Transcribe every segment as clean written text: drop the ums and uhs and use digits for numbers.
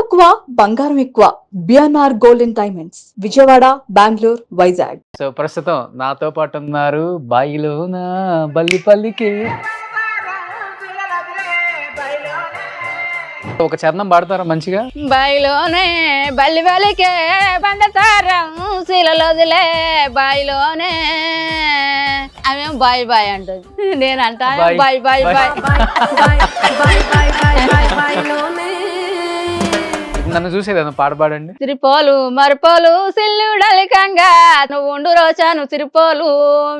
తక్కువ బంగారం ఎక్కువ. BNR gold and diamonds, Vijayawada, Bengaluru, Vizag. So ప్రస్తుతం నాతో పాటు ఉన్నారు బాయిలోన బల్లిపల్లికి ఒక చరణం పాడతారా మంచిగా? బాయిలోనే బల్లి బలికే బండతారం శిలలోదిలే బాయిలోనే. ఆమె బాయ్ బాయ్ అంటుంది, నేను అంటా బాయ్ బాయ్ బాయ్. నన్ను చూసేది పాడబాడండి. తిరుపోలు మరుపోలు సిల్లుడలికంగా నువ్వు ఉండు రోజాను తిరుపోలు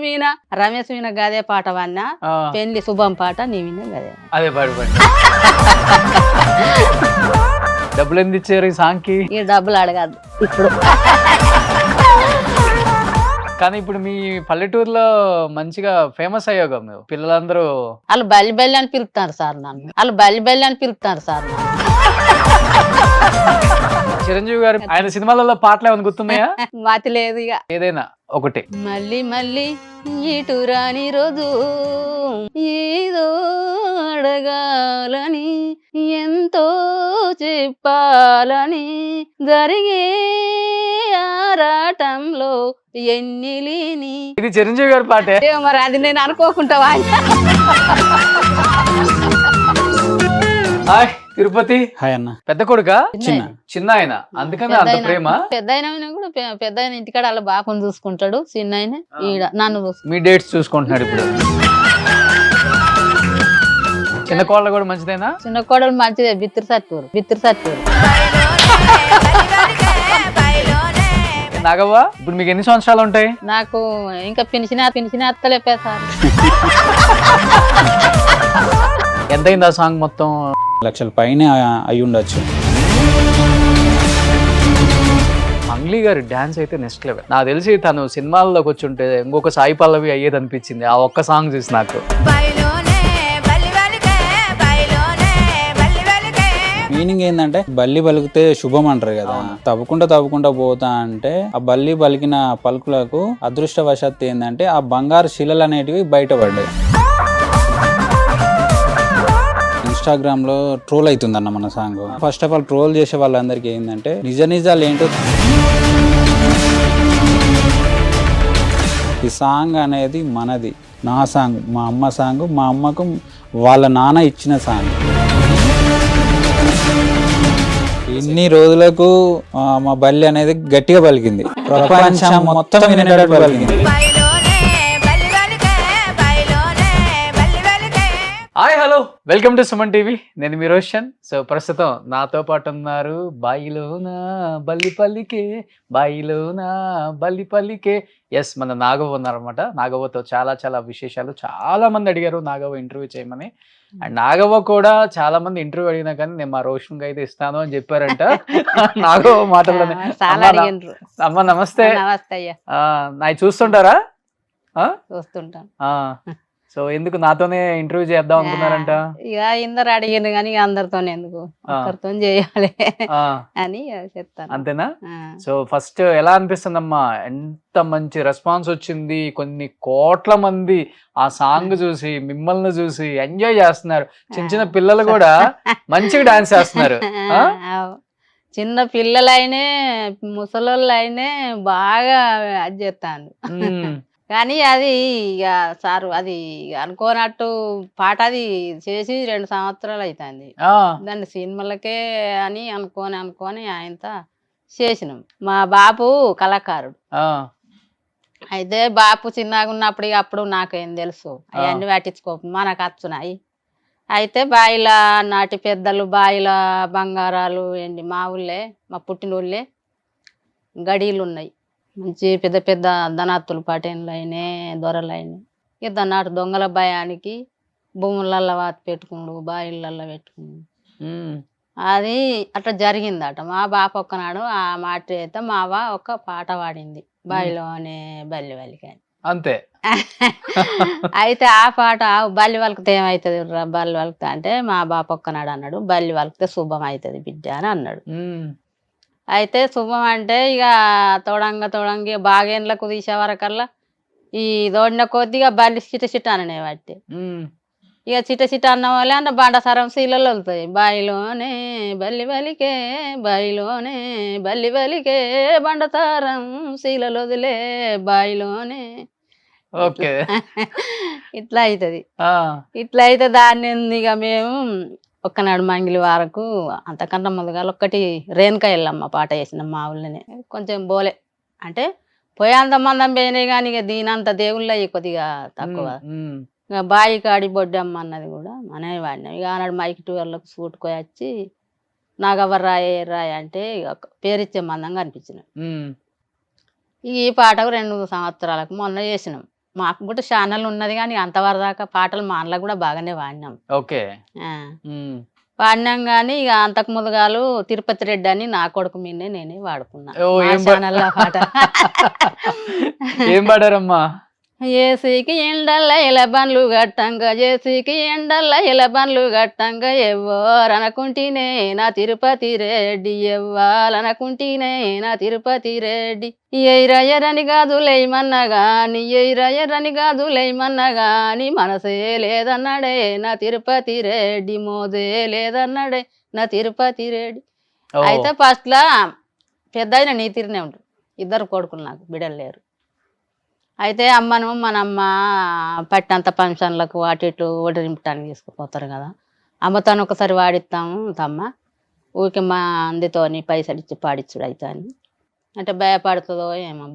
మీన. రమేష్ మీన గదే పాట వన్నా, పెళ్లి శుభం పాట నీ విన గదే. అదే పాడబాడి. డబ్బులు ఎందుకు ఇచ్చారు ఈ సాంగ్ కి? ఈ డబ్బులు అడగద్దు ఇప్పుడు. కానీ ఇప్పుడు మీ పల్లెటూరులో మంచిగా ఫేమస్ అయ్యాగా మీరు. పిల్లలందరూ వాళ్ళు బల్లి బల్లి అని పిలుస్తారు సార్ నన్ను, వాళ్ళు బల్లి బల్లి అని పిలుస్తారు సార్ నన్ను. చిరంజీవి గారు ఆయన సినిమాలలో పాటలు ఏమైనా గుర్తున్నాయా? మాతి లేదు ఇక. ఏదైనా ఒకటి. మళ్ళీ మళ్ళీ ఇటు రాని రోజు ఏదో అడగాలని ఎంతో చెప్పాలని జరిగే ఆరాటంలో ఎన్ని లేని. ఇది చిరంజీవి గారి పాటే మరి అది నేను అనుకోకుండా. హాయ్ తిరుపతి. హాయ్ అన్న. పెద్ద కొడుక? చిన్న ఆయన, అందుకని అంత ప్రేమ. పెద్ద అయినా కూడా పెద్ద అయిన ఇంటికాడ వాళ్ళ బాపను చూసుకుంటాడు, చిన్న ఆయన ఈడ నన్ను చూసుకుంటాడు. మీ డేట్స్ చూసుకుంటున్నాడు ఇప్పుడు. చిన్న కోడలు కూడా మంచిదేనా? చిన్న కోడలు మంచిదే, బిత్తిరి సత్తూరు బిత్తిరి సత్తూరు. నాగవ్వ ఇప్పుడు మీకు ఎన్ని సంవత్సరాలు ఉంటాయి? నాకు ఇంకా పినిచిన అత్తలేపే సార్. ఎంతైంది ఆ సాంగ్ మొత్తం? లక్షల పైన అయి ఉండొచ్చు. మంగ్లీ గారి డాన్స్ అయితే నెక్స్ట్ లెవెల్. నాకు తెలిసి తను సినిమాల్లోకి వచ్చి ఉంటే ఇంకొక సాయి పల్లవి అయ్యేది అనిపించింది ఆ ఒక్క సాంగ్ చూసి నాకు. మీనింగ్ ఏంటంటే బల్లి పలికితే శుభం అంటారు కదా. తవ్వుకుంటా పోతా అంటే ఆ బల్లి పలికిన పలుకులకు అదృష్టవశాత్తు ఏంటంటే ఆ బంగారు శిలలు అనేటివి బయటపడ్డాయి. ఇన్స్టాగ్రామ్ లో ట్రోల్ అవుతుందన్న మన song. First of all troll చేసే వాళ్ళందరికీ ఏంటంటే నిజాలు ఏంటో. ఈ సాంగ్ అనేది మనది, నా సాంగ్, మా అమ్మ సాంగ్, మా అమ్మకు వాళ్ళ నాన్న ఇచ్చిన సాంగ్. ఇన్ని రోజులకు మా బల్లి అనేది గట్టిగా పలికింది, ప్రపంచం మొత్తం వినేటట్టు పలికింది. Hi hello, welcome to Suman TV. నేను మీ రోషన్. సో ప్రస్తుతం నాతో పాటు ఉన్నారు బాయిలోన బల్లిపల్లికే, బాయిలోన బల్లిపల్లికే. ఎస్, మన నాగవ్వ ఉన్నారనమాట. నాగవ్వతో చాలా విశేషాలు. చాలా మంది అడిగారు నాగవ్వ ఇంటర్వ్యూ చేయమని. అండ్ నాగవ్వ కూడా చాలా మంది ఇంటర్వ్యూ అడిగినా కానీ నేను మా రోషన్ అయితే ఇస్తాను అని చెప్పారంట. నాగవ్వ మాటల్లోనే. అమ్మ నమస్తే. నా చూస్తుంటారా? చూస్తుంటాను. సో ఎందుకు నాతోనే ఇంటర్వ్యూ చేద్దాం అనుకున్నారంట? ఇక ఇందరు అడిగింది కానీ అందరితో ఎందుకు, ఒకరితో చేయాలి అని చెప్తాను. అంతేనా? సో ఫస్ట్ ఎలా అనిపిస్తుందమ్మా? ఎంత మంచి రెస్పాన్స్ వచ్చింది. కొన్ని కోట్ల మంది ఆ సాంగ్ చూసి మిమ్మల్ని చూసి ఎంజాయ్ చేస్తున్నారు. చిన్న పిల్లలు కూడా మంచిగా డాన్స్ చేస్తున్నారు. చిన్న పిల్లలైనే ముసలోళ్ళైనే బాగా అది చేస్తాను. కానీ అది ఇక సారు అది అనుకోనట్టు పాట అది చేసి 2 సంవత్సరాలు అవుతుంది. దాన్ని సినిమాలకే అని అనుకొని ఆయనతో చేసినాం. మా బాపు కళాకారుడు. అయితే బాపు చిన్నగా ఉన్నప్పుడు అప్పుడు నాకేం తెలుసు, అవన్నీ పట్టించుకో మనకు వచ్చున్నాయి. అయితే బాయిల నాటి పెద్దలు బాయిల బంగారాలు ఏంటి మా ఊళ్ళే, మా పుట్టినూళ్ళే గడీలు ఉన్నాయి. మంచి పెద్ద ధనాత్తులు పటేన్లు అయినాయి, దొరలు అయినాయి. ఇక దాన్నాటి దొంగల భయానికి భూములల్లో వాతి పెట్టుకుండు, బాయిలల్లో పెట్టుకుండు. అది అట్లా జరిగిందట. మా బాప ఒక్కనాడు ఆ మాట అయితే మావ ఒక పాట పాడింది, బాయిలోనే బల్లి వలికి. అంతే. అయితే ఆ పాట బల్లి వలికితే ఏమవుతుంది బల్లి వలికితే అంటే మా బాప ఒక్కనాడు అన్నాడు, బల్లి వలికితే శుభం అవుతుంది బిడ్డ అని అన్నాడు. అయితే శుభం అంటే ఇక తోడంగి బాగేండ్లకు తీసే వరకల్లా ఈ దోడిన కొద్దిగా బల్లి చిట్ట అననే బట్టి ఇక చిట చిట అన్న వాళ్ళే అన్న బండసారం శీలలో వెళ్తాయి. బాయిలోనే బల్లి బలికే బాయిలోనే బల్లి బలికే బండసారం శీలలో వదిలే బాయిలోనే ఓకే. ఇట్లా అవుతుంది. ఇట్లా అయితే దాన్ని ఇక మేము ఒక్కనాడు మంగిలి వారకు అంతకన్నా ముందుగా ఒక్కటి రేణుకా ఎల్లమ్మ పాట వేసినాం మా ఊళ్ళోనే. కొంచెం బోలే అంటే పోయేంత మందం పోయినాయి కానీ ఇక దీనంత దేవుళ్ళ కొద్దిగా తక్కువ. ఇక బాయి కాడి బొడ్డమ్మ అన్నది కూడా మనే వాడినాం. ఇక ఆనాడు మైక్ టూర్లకు సూటుకొని వచ్చి నాగవ్వ రాయ అంటే ఇక పేరిచ్చే మందంగా అనిపించినాం. ఈ పాటకు 2 సంవత్సరాలకు మొన్న చేసినాం. మాకు కూడా ఛానల్ ఉన్నది కానీ అంతవరకు దాకా పాటలు మా అన్నలో కూడా బాగానే వాడినాం. ఓకే. వాడినాం కానీ ఇక అంతకు ముందుగాలు తిరుపతి రెడ్డి అని నా కొడుకు మీదే నేనే వాడుకున్నా ఛానల్ పాట. ఏం పాడారమ్మా? ఏసీకి ఎండల్ల ఇలా బండ్లు గట్టంగా ఏసీకి ఎండల్ల ఇలా బండ్లు గట్టంగా ఎవ్వరనుకుంటేనే నా తిరుపతి రెడ్డి ఎవ్వాలనుకుంటేనే నా తిరుపతి రెడ్డి ఎయిరయ్యరని గాదులేయమన్నా గాని ఎయిరయ్యరని గాదులేయమన్నా గాని మనసే లేదన్నాడే నా తిరుపతి రెడ్డి మోదే లేదన్నాడే నా తిరుపతి రెడ్డి. అయితే ఫస్ట్లా పెద్ద అయిన నీ తీరునే ఉంటారు. 2 కొడుకులు నాకు బిడ్డలు లేరు. అయితే అమ్మను మనమ్మ పట్టినంత ఫంక్షన్లకు అటు ఇటు వడ్డింపటానికి తీసుకుపోతారు కదా. అమ్మతోని ఒకసారి వాడిస్తాము తమ్మ ఊరికి మా అందితోని పైసలు ఇచ్చి పాడిచ్చుడు అయితే అని అంటే భయపడుతుందో ఏమో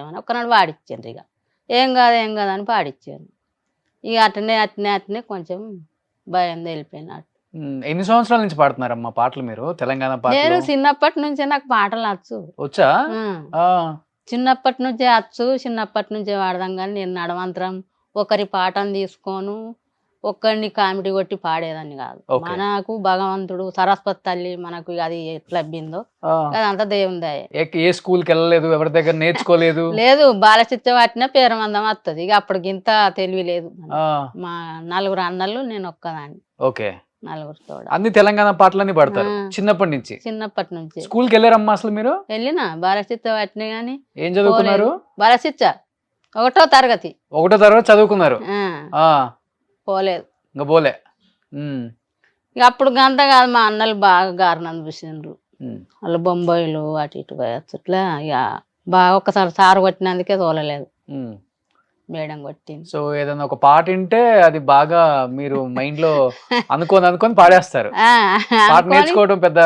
అని ఒకనాడు వాడిచ్చాను. ఇక ఏం కాదు అని పాడిచ్చాను. ఇక అట్నే కొంచెం భయం తెలిపోయినట్టు. ఎన్ని సంవత్సరాల నుంచి పాడుతున్నారమ్మా పాటలు మీరు? తెలంగాణ పాటలు నేను చిన్నప్పటి నుంచే నాకు పాటలు వచ్చా? చిన్నప్పటి నుంచే చిన్నప్పటి నుంచే వాడదాం. కానీ నేను నడవంతరం ఒకరి పాటను తీసుకోను ఒక్కడిని కామెడీ కొట్టి పాడేదాన్ని కాదు. మనకు భగవంతుడు సరస్వతి తల్లి మనకు అది ఎట్లా లభిందో అదంతా దేవుంది. ఏ స్కూల్కి వెళ్ళలేదు, ఎవరి దగ్గర నేర్చుకోలేదు? లేదు, బాలచిత్త వాటిన పేరమందం వస్తుంది. ఇక అప్పుడు ఇంత తెలివి లేదు. మా 4 అన్నలు నేను ఒక్కదాన్ని. ఓకే. 4 అన్ని తెలంగాణ పాటలన్నీ పాడతారు చిన్నప్పటి నుంచి? చిన్నప్పటి నుంచి. స్కూల్కి వెళ్ళారమ్మా అసలు మీరు? వెళ్ళినా బాలచిత్త వాటిని. కానీ ఏం చదువుకున్నారు? బాలచిత్త 1వ తరగతి. 1వ తరగతి చదువుకున్నారు? పోలేదు ఇంకా పోలే. ఇక అప్పుడు గంత కాదు, మా అన్నలు బాగా గారినందు చూసిండ్రు. వాళ్ళు బొంబాయిలు అటు ఇటు పోయచ్చు. ఇట్లా ఇక బాగా ఒక్కసారి సారు కొట్టినందుకే తోలలేదు, మేడం కొట్టింది. సో ఏదైనా ఒక పాట వింటే అది బాగా మీరు మైండ్ లో అనుకొని పాడేస్తారు. పాట నేర్చుకోవడం పెద్ద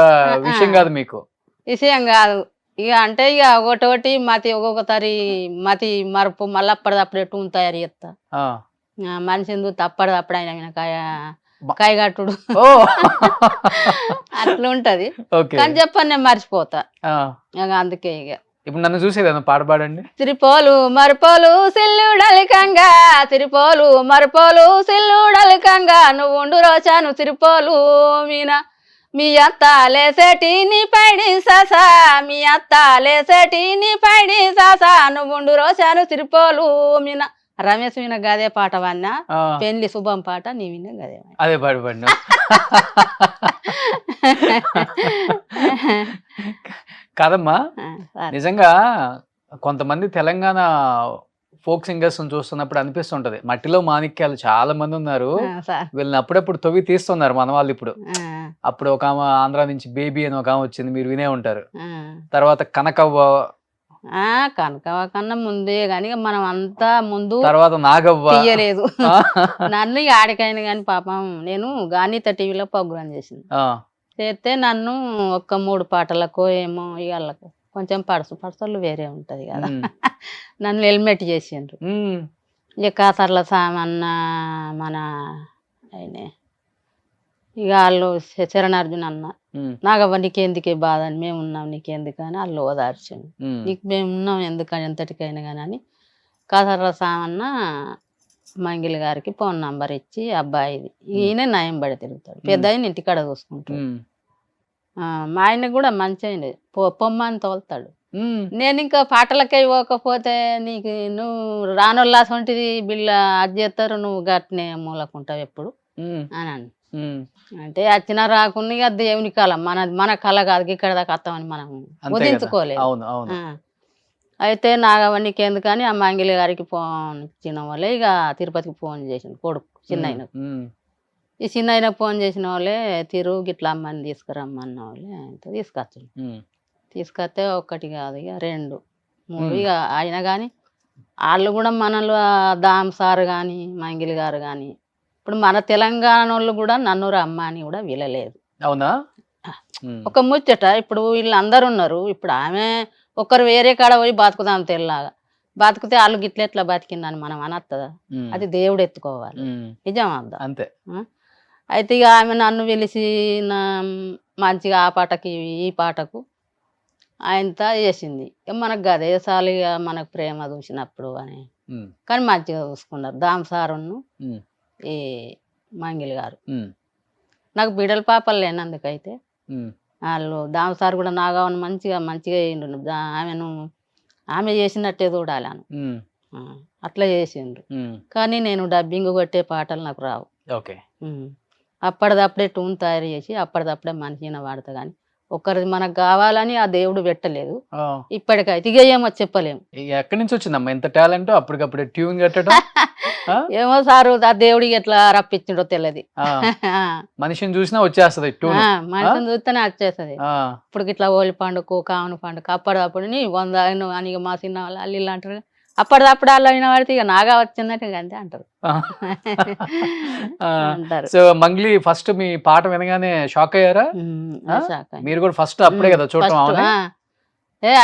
విషయం కాదు మీకు? విషయం కాదు. ఇక అంటే ఇక ఒకటి మతి ఒక్కొక్కసారి మతి మరుపు మళ్ళీ అప్పటిదప్పుడు ఎటు తయారు చేస్తా. మనిషి తప్పడదప్పుడు ఆయన కాయగట్టుడు అట్లా ఉంటది. కానీ చెప్పని నేను మర్చిపోతా. అందుకే ఇక ఇప్పుడు నన్ను చూసేది పాట పాడండి. తిరుపోలు మరుపోలు సిల్లుడలికంగా తిరుపోలు మరుపోలు సిల్లుడలికంగా నువ్వు ఉండు రోచాను తిరుపోలు మీనా మీ అత్త లేసేటి నీ పైడి సాసా మీ అత్త లేసేటి నీ పైడి సాసా నువ్వు ఉండు రోచాను తిరుపోలు మీనా. రమేష్ విన గదే పాట వాడినా, పెళ్లి శుభం పాట నీ విన గదే అదే పాడు. కాదమ్మా, నిజంగా కొంతమంది తెలంగాణ ఫోక్ సింగర్స్ చూస్తున్నప్పుడు అనిపిస్తుంటది మట్టిలో మాణిక్యాలు చాలా మంది ఉన్నారు, వీళ్ళని అప్పుడప్పుడు తవ్వి తీస్తున్నారు మన వాళ్ళు. ఇప్పుడు అప్పుడు ఒక ఆమె ఆంధ్ర నుంచి బేబీ అని ఒక ఆమె వచ్చింది, మీరు వినే ఉంటారు. తర్వాత కనకవ్వ కన్నా ముందే గాని మనం అంతా ముందు తర్వాత నాగవ్వ తీయలేదు నన్ను ఆడికైనా గాని. పాపం నేను గానిత టీవీలో ప్రోగ్రామ్ చేసింది, చేస్తే నన్ను ఒక్క 3 పాటలకు ఏమో ఇళ్ళకు కొంచెం పడసలు వేరే ఉంటది కదా, నన్ను హెల్మెట్ చేసిండ్రు. ఇక కాసర్ల సామన్న మన ఆయనే ఇక వాళ్ళు శరణార్జున్ అన్న నాగవ్వ నీకెందుకే బాధ అని, మేము ఉన్నాం నీకెందుకని వాళ్ళు ఓదార్చండి, నీకు మేము ఉన్నాం ఎందుకని ఎంతటికైనా కానీ అని. కాసర్ల సామన్న మంగిలి గారికి ఫోన్ నంబర్ ఇచ్చి అబ్బాయిది ఈయన నయం పడి తిరుగుతాడు, పెద్ద ఆయన ఇంటికాడ చూసుకుంటాడు. మా ఆయన కూడా మంచి పొమ్మని తోలుతాడు. నేను ఇంకా పాటలకై పోకపోతే నీకు నువ్వు రానొల్లాసంటిది బిళ్ళ అది చేస్తారు, నువ్వు గట్నే మూలకుంటావు ఎప్పుడు అని అంటే వచ్చినా రాకుండా ఇక దేవుని కళ మన కళ కాదు, ఇక్కడ దాకా వస్తామని మనం వదించుకోలేదు. అయితే నాగవ్వ నీకెందుకని ఆ మంగిలి గారికి ఫోన్ ఇచ్చిన వాళ్ళే ఇక తిరుపతికి ఫోన్ చేసింది కొడుకు చిన్న ఆయనకు. ఈ చిన్న ఆయనకు ఫోన్ చేసిన వాళ్ళే తిరుగు గిట్లా అమ్మని తీసుకురమ్మన్న వాళ్ళే ఆయనతో తీసుకొచ్చాను. ఉమ్, తీసుకొస్తే ఒక్కటి కాదు ఇక 2, 3 ఉమ్, ఇక అయినా కానీ వాళ్ళు కూడా మనలో దామ్ సార్ కానీ మంగిలి గారు కానీ ఇప్పుడు మన తెలంగాణ వాళ్ళు కూడా నన్ను రమ్మ అని కూడా వినలేదు. అవునా? ఉమ్, ఒక ముచ్చట ఇప్పుడు వీళ్ళందరూ ఉన్నారు. ఇప్పుడు ఆమె ఒకరు వేరే కాడ పోయి బతుకుదాం తెల్లాగా బతికితే వాళ్ళు గిట్ల ఎట్లా బతికిందని మనం అనత్తదా? ఉమ్, అది దేవుడు ఎత్తుకోవాలి. ఉమ్, నిజం అద్దా? అంతే. అయితే ఇక ఆమె నన్ను పిలిచి నా మంచిగా ఆ పాటకి ఈ పాటకు ఆయనతో చేసింది. ఇక మనకు గదేసాలు ఇక మనకు ప్రేమ చూసినప్పుడు అని ఉమ్, కానీ మంచిగా చూసుకున్నారు దామ్ సారును ఉమ్, ఈ మంగిలి గారు. ఉమ్, నాకు బిడ్డల పాపలు లేనందుకైతే ఉమ్, వాళ్ళు దామ్ సార్ కూడా నాగావని మంచిగా మంచిగా చేయిండు. ఆమెను ఆమె చేసినట్టే చూడాలి అని ఉమ్, అట్లా చేసిండ్రు. ఉమ్, కానీ నేను డబ్బింగ్ కొట్టే పాటలు నాకు రావు. ఓకే. అప్పటిదప్పుడే టూన్ తయారు చేసి అప్పటిదప్పుడే మనిషిన వాడతా. కానీ ఒకరిది మనకు కావాలని ఆ దేవుడు పెట్టలేదు. ఆ, ఇప్పటికైతే ఇక ఏమో చెప్పలేము. ఇక ఎక్కడి నుంచి వచ్చిందమ్మా ఇంత టాలెంట్ అప్పటికప్పుడే ట్యూన్ కట్టడం? ఆ? ఏమో సారు ఆ దేవుడికి ఎట్లా రప్పించిండో తెలియదు. ఆ, మనిషిని చూసినా వచ్చేస్తుంది ట్యూన్. మనిషిని చూస్తేనే వచ్చేస్తుంది. ఇప్పుడు ఇట్లా ఓలి పండుగ కామన్ పండుగ అప్పటిదప్పుడు 100 అని ఇక మా చిన్న వాళ్ళు అల్లు అంటారు. అప్పటిదప్పుడు వాళ్ళు అయిన వాడితే ఇక నాగా వచ్చిందంటే ఇక అంతే అంటారు. అంటారు. సో మంగ్లీ ఫస్ట్ మీ పాట వినగానే షాక్ అయ్యారా? షాక్ అయ్యింది. మీరు కూడా ఫస్ట్ అప్పుడే కదా చూడటం? ఫస్ట్, అవునా?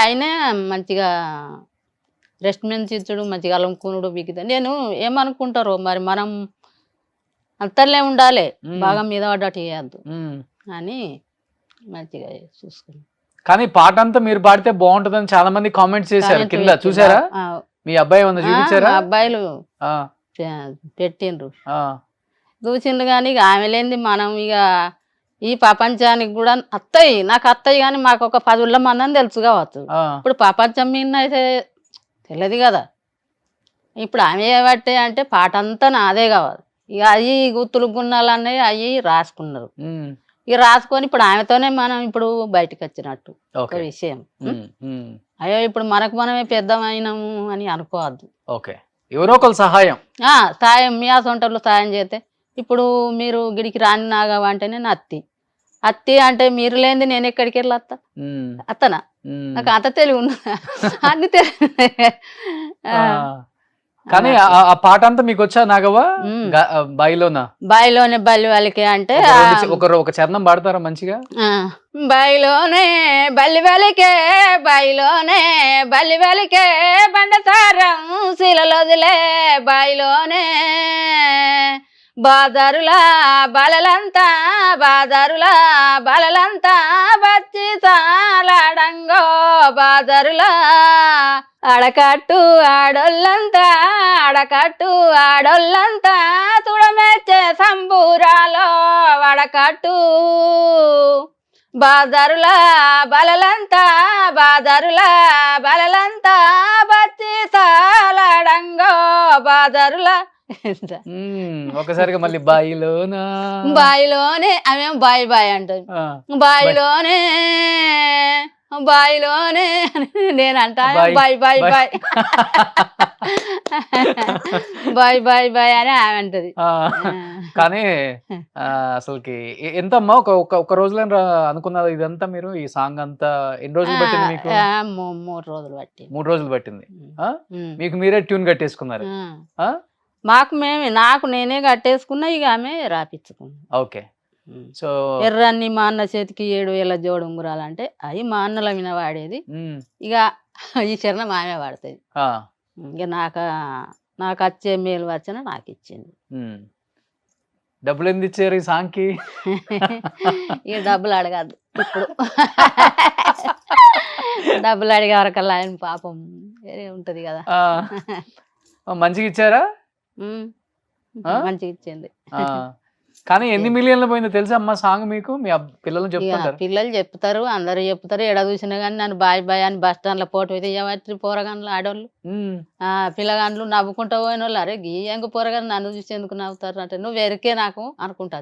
అయినా మంచిగా రెస్ట్ మీద ఇచ్చుడు మంచిగా అలంకునుడు బిగితే నేను ఏమనుకుంటారో మరి మనం అంతర్లే ఉండాలి, బాగా మీద పడ్డట్టు చేయద్దు ఉమ్. అని మంచిగా చూసుకున్నాం. కానీ పాట అంతా మీరు పాడితే బాగుంటుందని చాలా మంది కామెంట్స్ చేశారు కింద, చూసారా? మీ అబ్బాయి ఏమన్నా చూపించారా? అబ్బాయిలు ఆ, పెట్టిండ్రు, ఆ, చూసిండ్రు. కానీ ఇక ఆమె లేనిది మనం ఇక ఈ ప్రపంచానికి కూడా అత్తయ్య నాకు అత్తయ్య కానీ మాకు ఒక 10 మంది అని తెలుసు కావచ్చు. ఆ, ఇప్పుడు ప్రపంచం మీద అయితే తెలియదు కదా. ఇప్పుడు ఆమె ఏబట్టే అంటే పాట అంతా నాదే కావాలి. ఇక అవి గుత్తులు గున్నాలు అన్నవి అవి రాసుకున్నారు. ఉమ్, ఇక రాసుకొని ఇప్పుడు ఆమెతోనే మనం ఇప్పుడు బయటకు వచ్చినట్టు ఒక ఓకే. విషయం. ఉమ్, ఉమ్, అయ్యో ఇప్పుడు మనకు మనమే పెద్దమైనాము అని అనుకోవద్దు. ఓకే. ఎవరో ఒకరు సహాయం. సాయం మీ సొంటలు సాయం చేస్తే ఇప్పుడు మీరు గిడికి రాని నాగవ అంటే నేను అత్తి అంటే మీరు లేనిది నేను ఎక్కడికి వెళ్ళి ఉమ్, అత్తనా? ఉమ్. నాకు అంత తెలివి ఉన్నా అన్ని తెలివి. ఆ, కానీ ఆ పాట అంతా మీకు వచ్చా నాగవ్వ? బాయిలోనా? బాయిలోనే బల్లి వాళ్ళకి అంటే ఒక చరణం పాడతారా మంచిగా? బాయిలోనే బల్లి వెలికే బాయిలోనే బల్లి వెలికే బండసారం శిలలోదిలే బాయిలోనే బాదరుల బలలంతా బచ్చి సాలాడంగో బాదరుల అడకట్టు ఆడోళ్ళంతా తుడమెచ్చే సంబూరాలో వడకట్టు బాదరుల బలలంతా బచ్చి సాలాడంగో బాదరుల. ఒకసారిగా మళ్ళీ బాయిలోనా? బాయిలోనే ఆమె బాయ్ అంటది. బాయిలోనే నేనంట బాయ్ అని ఆమె అంటది. కానీ అసలుకి ఎంతమ్మా ఒక రోజులో అనుకున్నది ఇదంతా? మీరు ఈ సాంగ్ అంతా ఎన్ని రోజులు పట్టింది మీకు? 3 రోజులు పట్టింది. 3 రోజులు పట్టింది. మీకు మీరే ట్యూన్ కట్టేసుకున్నారు? నాకు నేనే కట్టేసుకున్నా, ఇక ఆమె రాపించుకున్నా. ఓకే. సో ఎర్రన్ని మా అన్న చేతికి 7,000 జోడు ఉంగురాలంటే అవి మా అన్నల మీద వాడేది. ఇక ఈ చరణం ఆమె వాడుతుంది. ఇక నాకు వచ్చే మేలు వచ్చిన నాకు ఇచ్చింది. డబ్బులు ఎందుకు ఇచ్చారు ఈ సాంగ్ కి? ఇక డబ్బులు అడగద్దు ఇప్పుడు. డబ్బులు అడిగే వరకల్లా ఆయన పాపం వేరే ఉంటది కదా. మంచిగా ఇచ్చారా? మంచిగా ఇచ్చింది. కానీ ఎన్ని మిలియన్లు పోయిందో తెలుసా అమ్మా సాంగ్ మీకు? మీ పిల్లలు చెప్తారు, పిల్లలు చెప్తారు, అందరూ చెప్తారు. ఎడ చూసినా కానీ నన్ను బాయ్ అని బస్ స్టాండ్ లో పోటీ అయితే ఎవరి పోరగాన్లు ఆడోళ్ళు పిల్లగాండ్లు నవ్వుకుంటా పోయిన వాళ్ళు, అరే గీయంగా పోరగాని నన్ను చూసి ఎందుకు నవ్వుతారు అంటే నువ్వు వెరికే నాకు అనుకుంటా.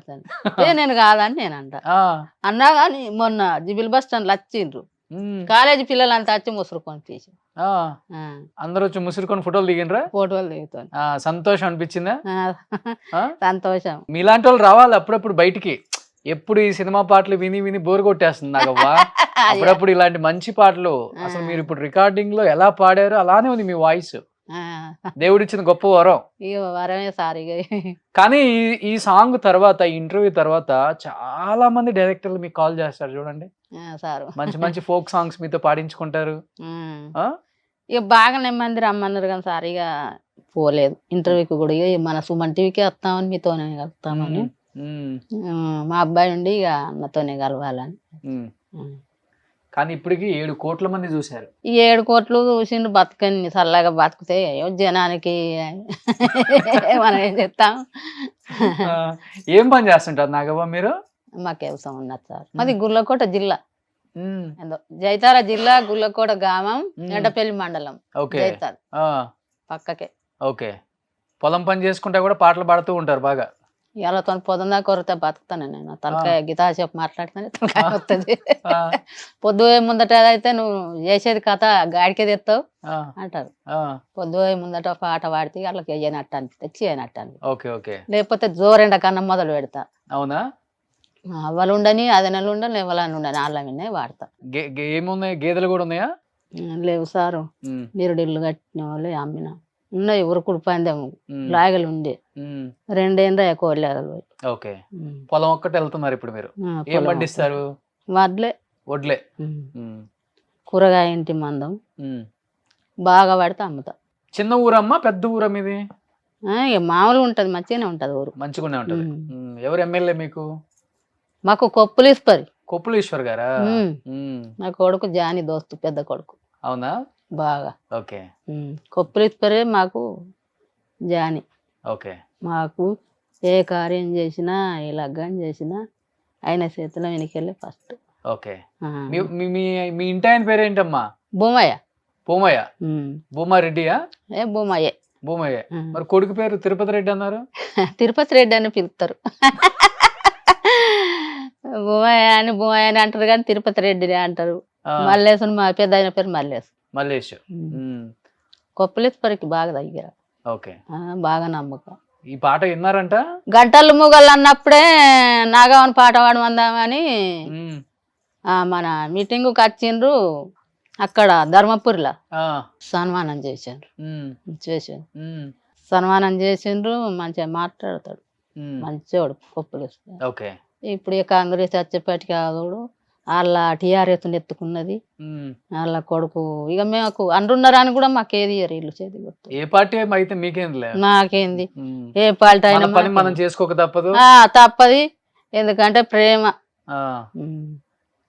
నేను కాదని నేను అంట అన్నా. కానీ మొన్న జిబిల్ బస్ స్టాండ్ లో వచ్చిండ్రు, కాలేజీ పిల్లలంతా వచ్చి ముసురుకొని తీసి అందరూ వచ్చి ముసురుకొని ఫోటోలు దిగినరా? ఫోటోలు దిగుతాను. సంతోషం అనిపించిందా? సంతోషం. మీలాంటి వాళ్ళు రావాలి అప్పుడప్పుడు బయటికి. ఎప్పుడు ఈ సినిమా పాటలు విని విని బోర్ కొట్టేస్తుంది నాకవ్వా. అప్పుడప్పుడు ఇలాంటి మంచి పాటలు అసలు మీరు ఇప్పుడు రికార్డింగ్ లో ఎలా పాడారో అలానే ఉంది మీ వాయిస్. దేవుడిచ్చిన గొప్ప వరం. ఇక వరమే సార్. ఇక కానీ ఈ సాంగ్ తర్వాత, ఈ ఇంటర్వ్యూ తర్వాత చాలా మంది డైరెక్టర్లు మీకు కాల్ చేస్తారు చూడండి సార్. మంచి మంచి ఫోక్ సాంగ్స్ మీతో పాడించుకుంటారు. ఇక బాగానే మంది రమ్మన్నారు కానీ సార్ ఇక పోలేదు ఇంటర్వ్యూకి కూడా. ఇక మన సుమన్ టీవీకి వస్తామని మీతోనే కలుస్తామని మా అబ్బాయి ఉండి ఇక అన్నతోనే కలవాలని. కానీ ఇప్పటికి 7 కోట్ల మంది చూశారు. ఈ 7 కోట్లు చూసిండు బతకని చల్లగా బతికితే జనానికి మనం ఏం చెప్తాం. ఏం పని చేస్తుంటారు నాగవ్వ మీరు? మాకు వ్యవసాయం ఉన్నది సార్. మాది గుల్లకోట జిల్లా, జైతార జిల్లా, గుల్లకోట గ్రామం, ఎండపల్లి మండలం. జైతార పక్కకే. ఓకే. పొలం పని చేసుకుంటా కూడా పాటలు పాడుతూ ఉంటారు బాగా. ఇలా పొద్దున కొరితే బతుకుతాను నేను. తలకాయ గీతా చెప్పి మాట్లాడితేనే తలకాయ వస్తుంది. పొద్దు ముందట అయితే నువ్వు చేసేది కథ గాడికే తెస్తావు అంటారు. పొద్దు ముందట పాట పాడితే వాళ్ళకి వేయనట్టు అనిపిస్తే చేయనట్టు అనిపి, లేకపోతే జోరెండ కన్నా మొదలు పెడతా. అవునా? అవ్వలు ఉండని, అదే నెలలు ఉండని, ఎవరని ఉండని వాళ్ళ విన్నే వాడతా. ఏమున్నాయి? గేదెలు కూడా ఉన్నాయా? లేవు సారు. నిరుడిల్లు కట్టిన వాళ్ళు అమ్మిన ఉన్నాయి. ఉరుకుడు పందెం లాగలు ఉండే 2 ఏళ్ళ కోళ్ళగలు. ఓకే. పొలం ఒక్కటి వెళ్తున్నారు ఇప్పుడు మీరు? ఏం పండిస్తారు? వడ్లే. కూరగాయ ఇంటి మందం బాగా పడితే అమ్ముతా. చిన్న ఊరమ్మా పెద్ద ఊరా మీది? ఇక మామూలుగా ఉంటది, మంచిగానే ఉంటది ఊరు. మంచిగానే ఉంటది. ఎవరు ఎమ్మెల్యే మీకు? మాకు కొప్పులీశ్వరి. కొప్పులీశ్వర్ గారా? నా కొడుకు జాని దోస్తు, పెద్ద కొడుకు. అవునా? బాగా. ఓకే. కొప్పులీశ్వరే మాకు జాని. ఓకే. మాకు ఏ కార్యం చేసినా, ఏ లగ్గం చేసినా ఆయన చేతిలో వెనకెళ్ళి ఫస్ట్. ఓకే. మీ ఇంటి ఆయన పేరేంటమ్మా? భూమయ్య. భూమయ్య. భూమారెడ్డియా? భూమయ్యే. భూమయ్య. మరి కొడుకు పేరు తిరుపతి రెడ్డి అన్నారు? తిరుపతి రెడ్డి అని పిలుస్తారు. భూమయ్య అని అంటారు కానీ తిరుపతి రెడ్డి అంటారు. మల్లేసు మా పెద్ద ఆయన పేరు మల్లేష్. కొప్పలేశ్వరికి బాగా దగ్గర. ఓకే. బాగా నమ్మకం. ఈ పాట విన్నారంట? గంటలు ముగలు అన్నప్పుడే నాగవని పాట పాడమందామని మన మీటింగ్ వచ్చిండ్రు. అక్కడ ధర్మపురిలో సన్మానం చేసిండ్రు. సన్మానం చేసిండ్రు. మంచిగా మాట్లాడతాడు, మంచివాడు కొప్పలేశ్వర్. ఓకే. ఇప్పుడు కాంగ్రెస్ వచ్చేపటికి ఆదోడు వాళ్ళ టీఆర్ఎస్ ఎత్తుకున్నది. వాళ్ళ కొడుకు ఇక మేము అంటున్నారని కూడా మాకేది ఇల్లు చేతి గుర్తు. ఏ పార్టీ అయితే మీకేం నాకేంది, ఏ పార్టీ అయినా మనం చేసుకోక తప్పదు. తప్పది. ఎందుకంటే ప్రేమ.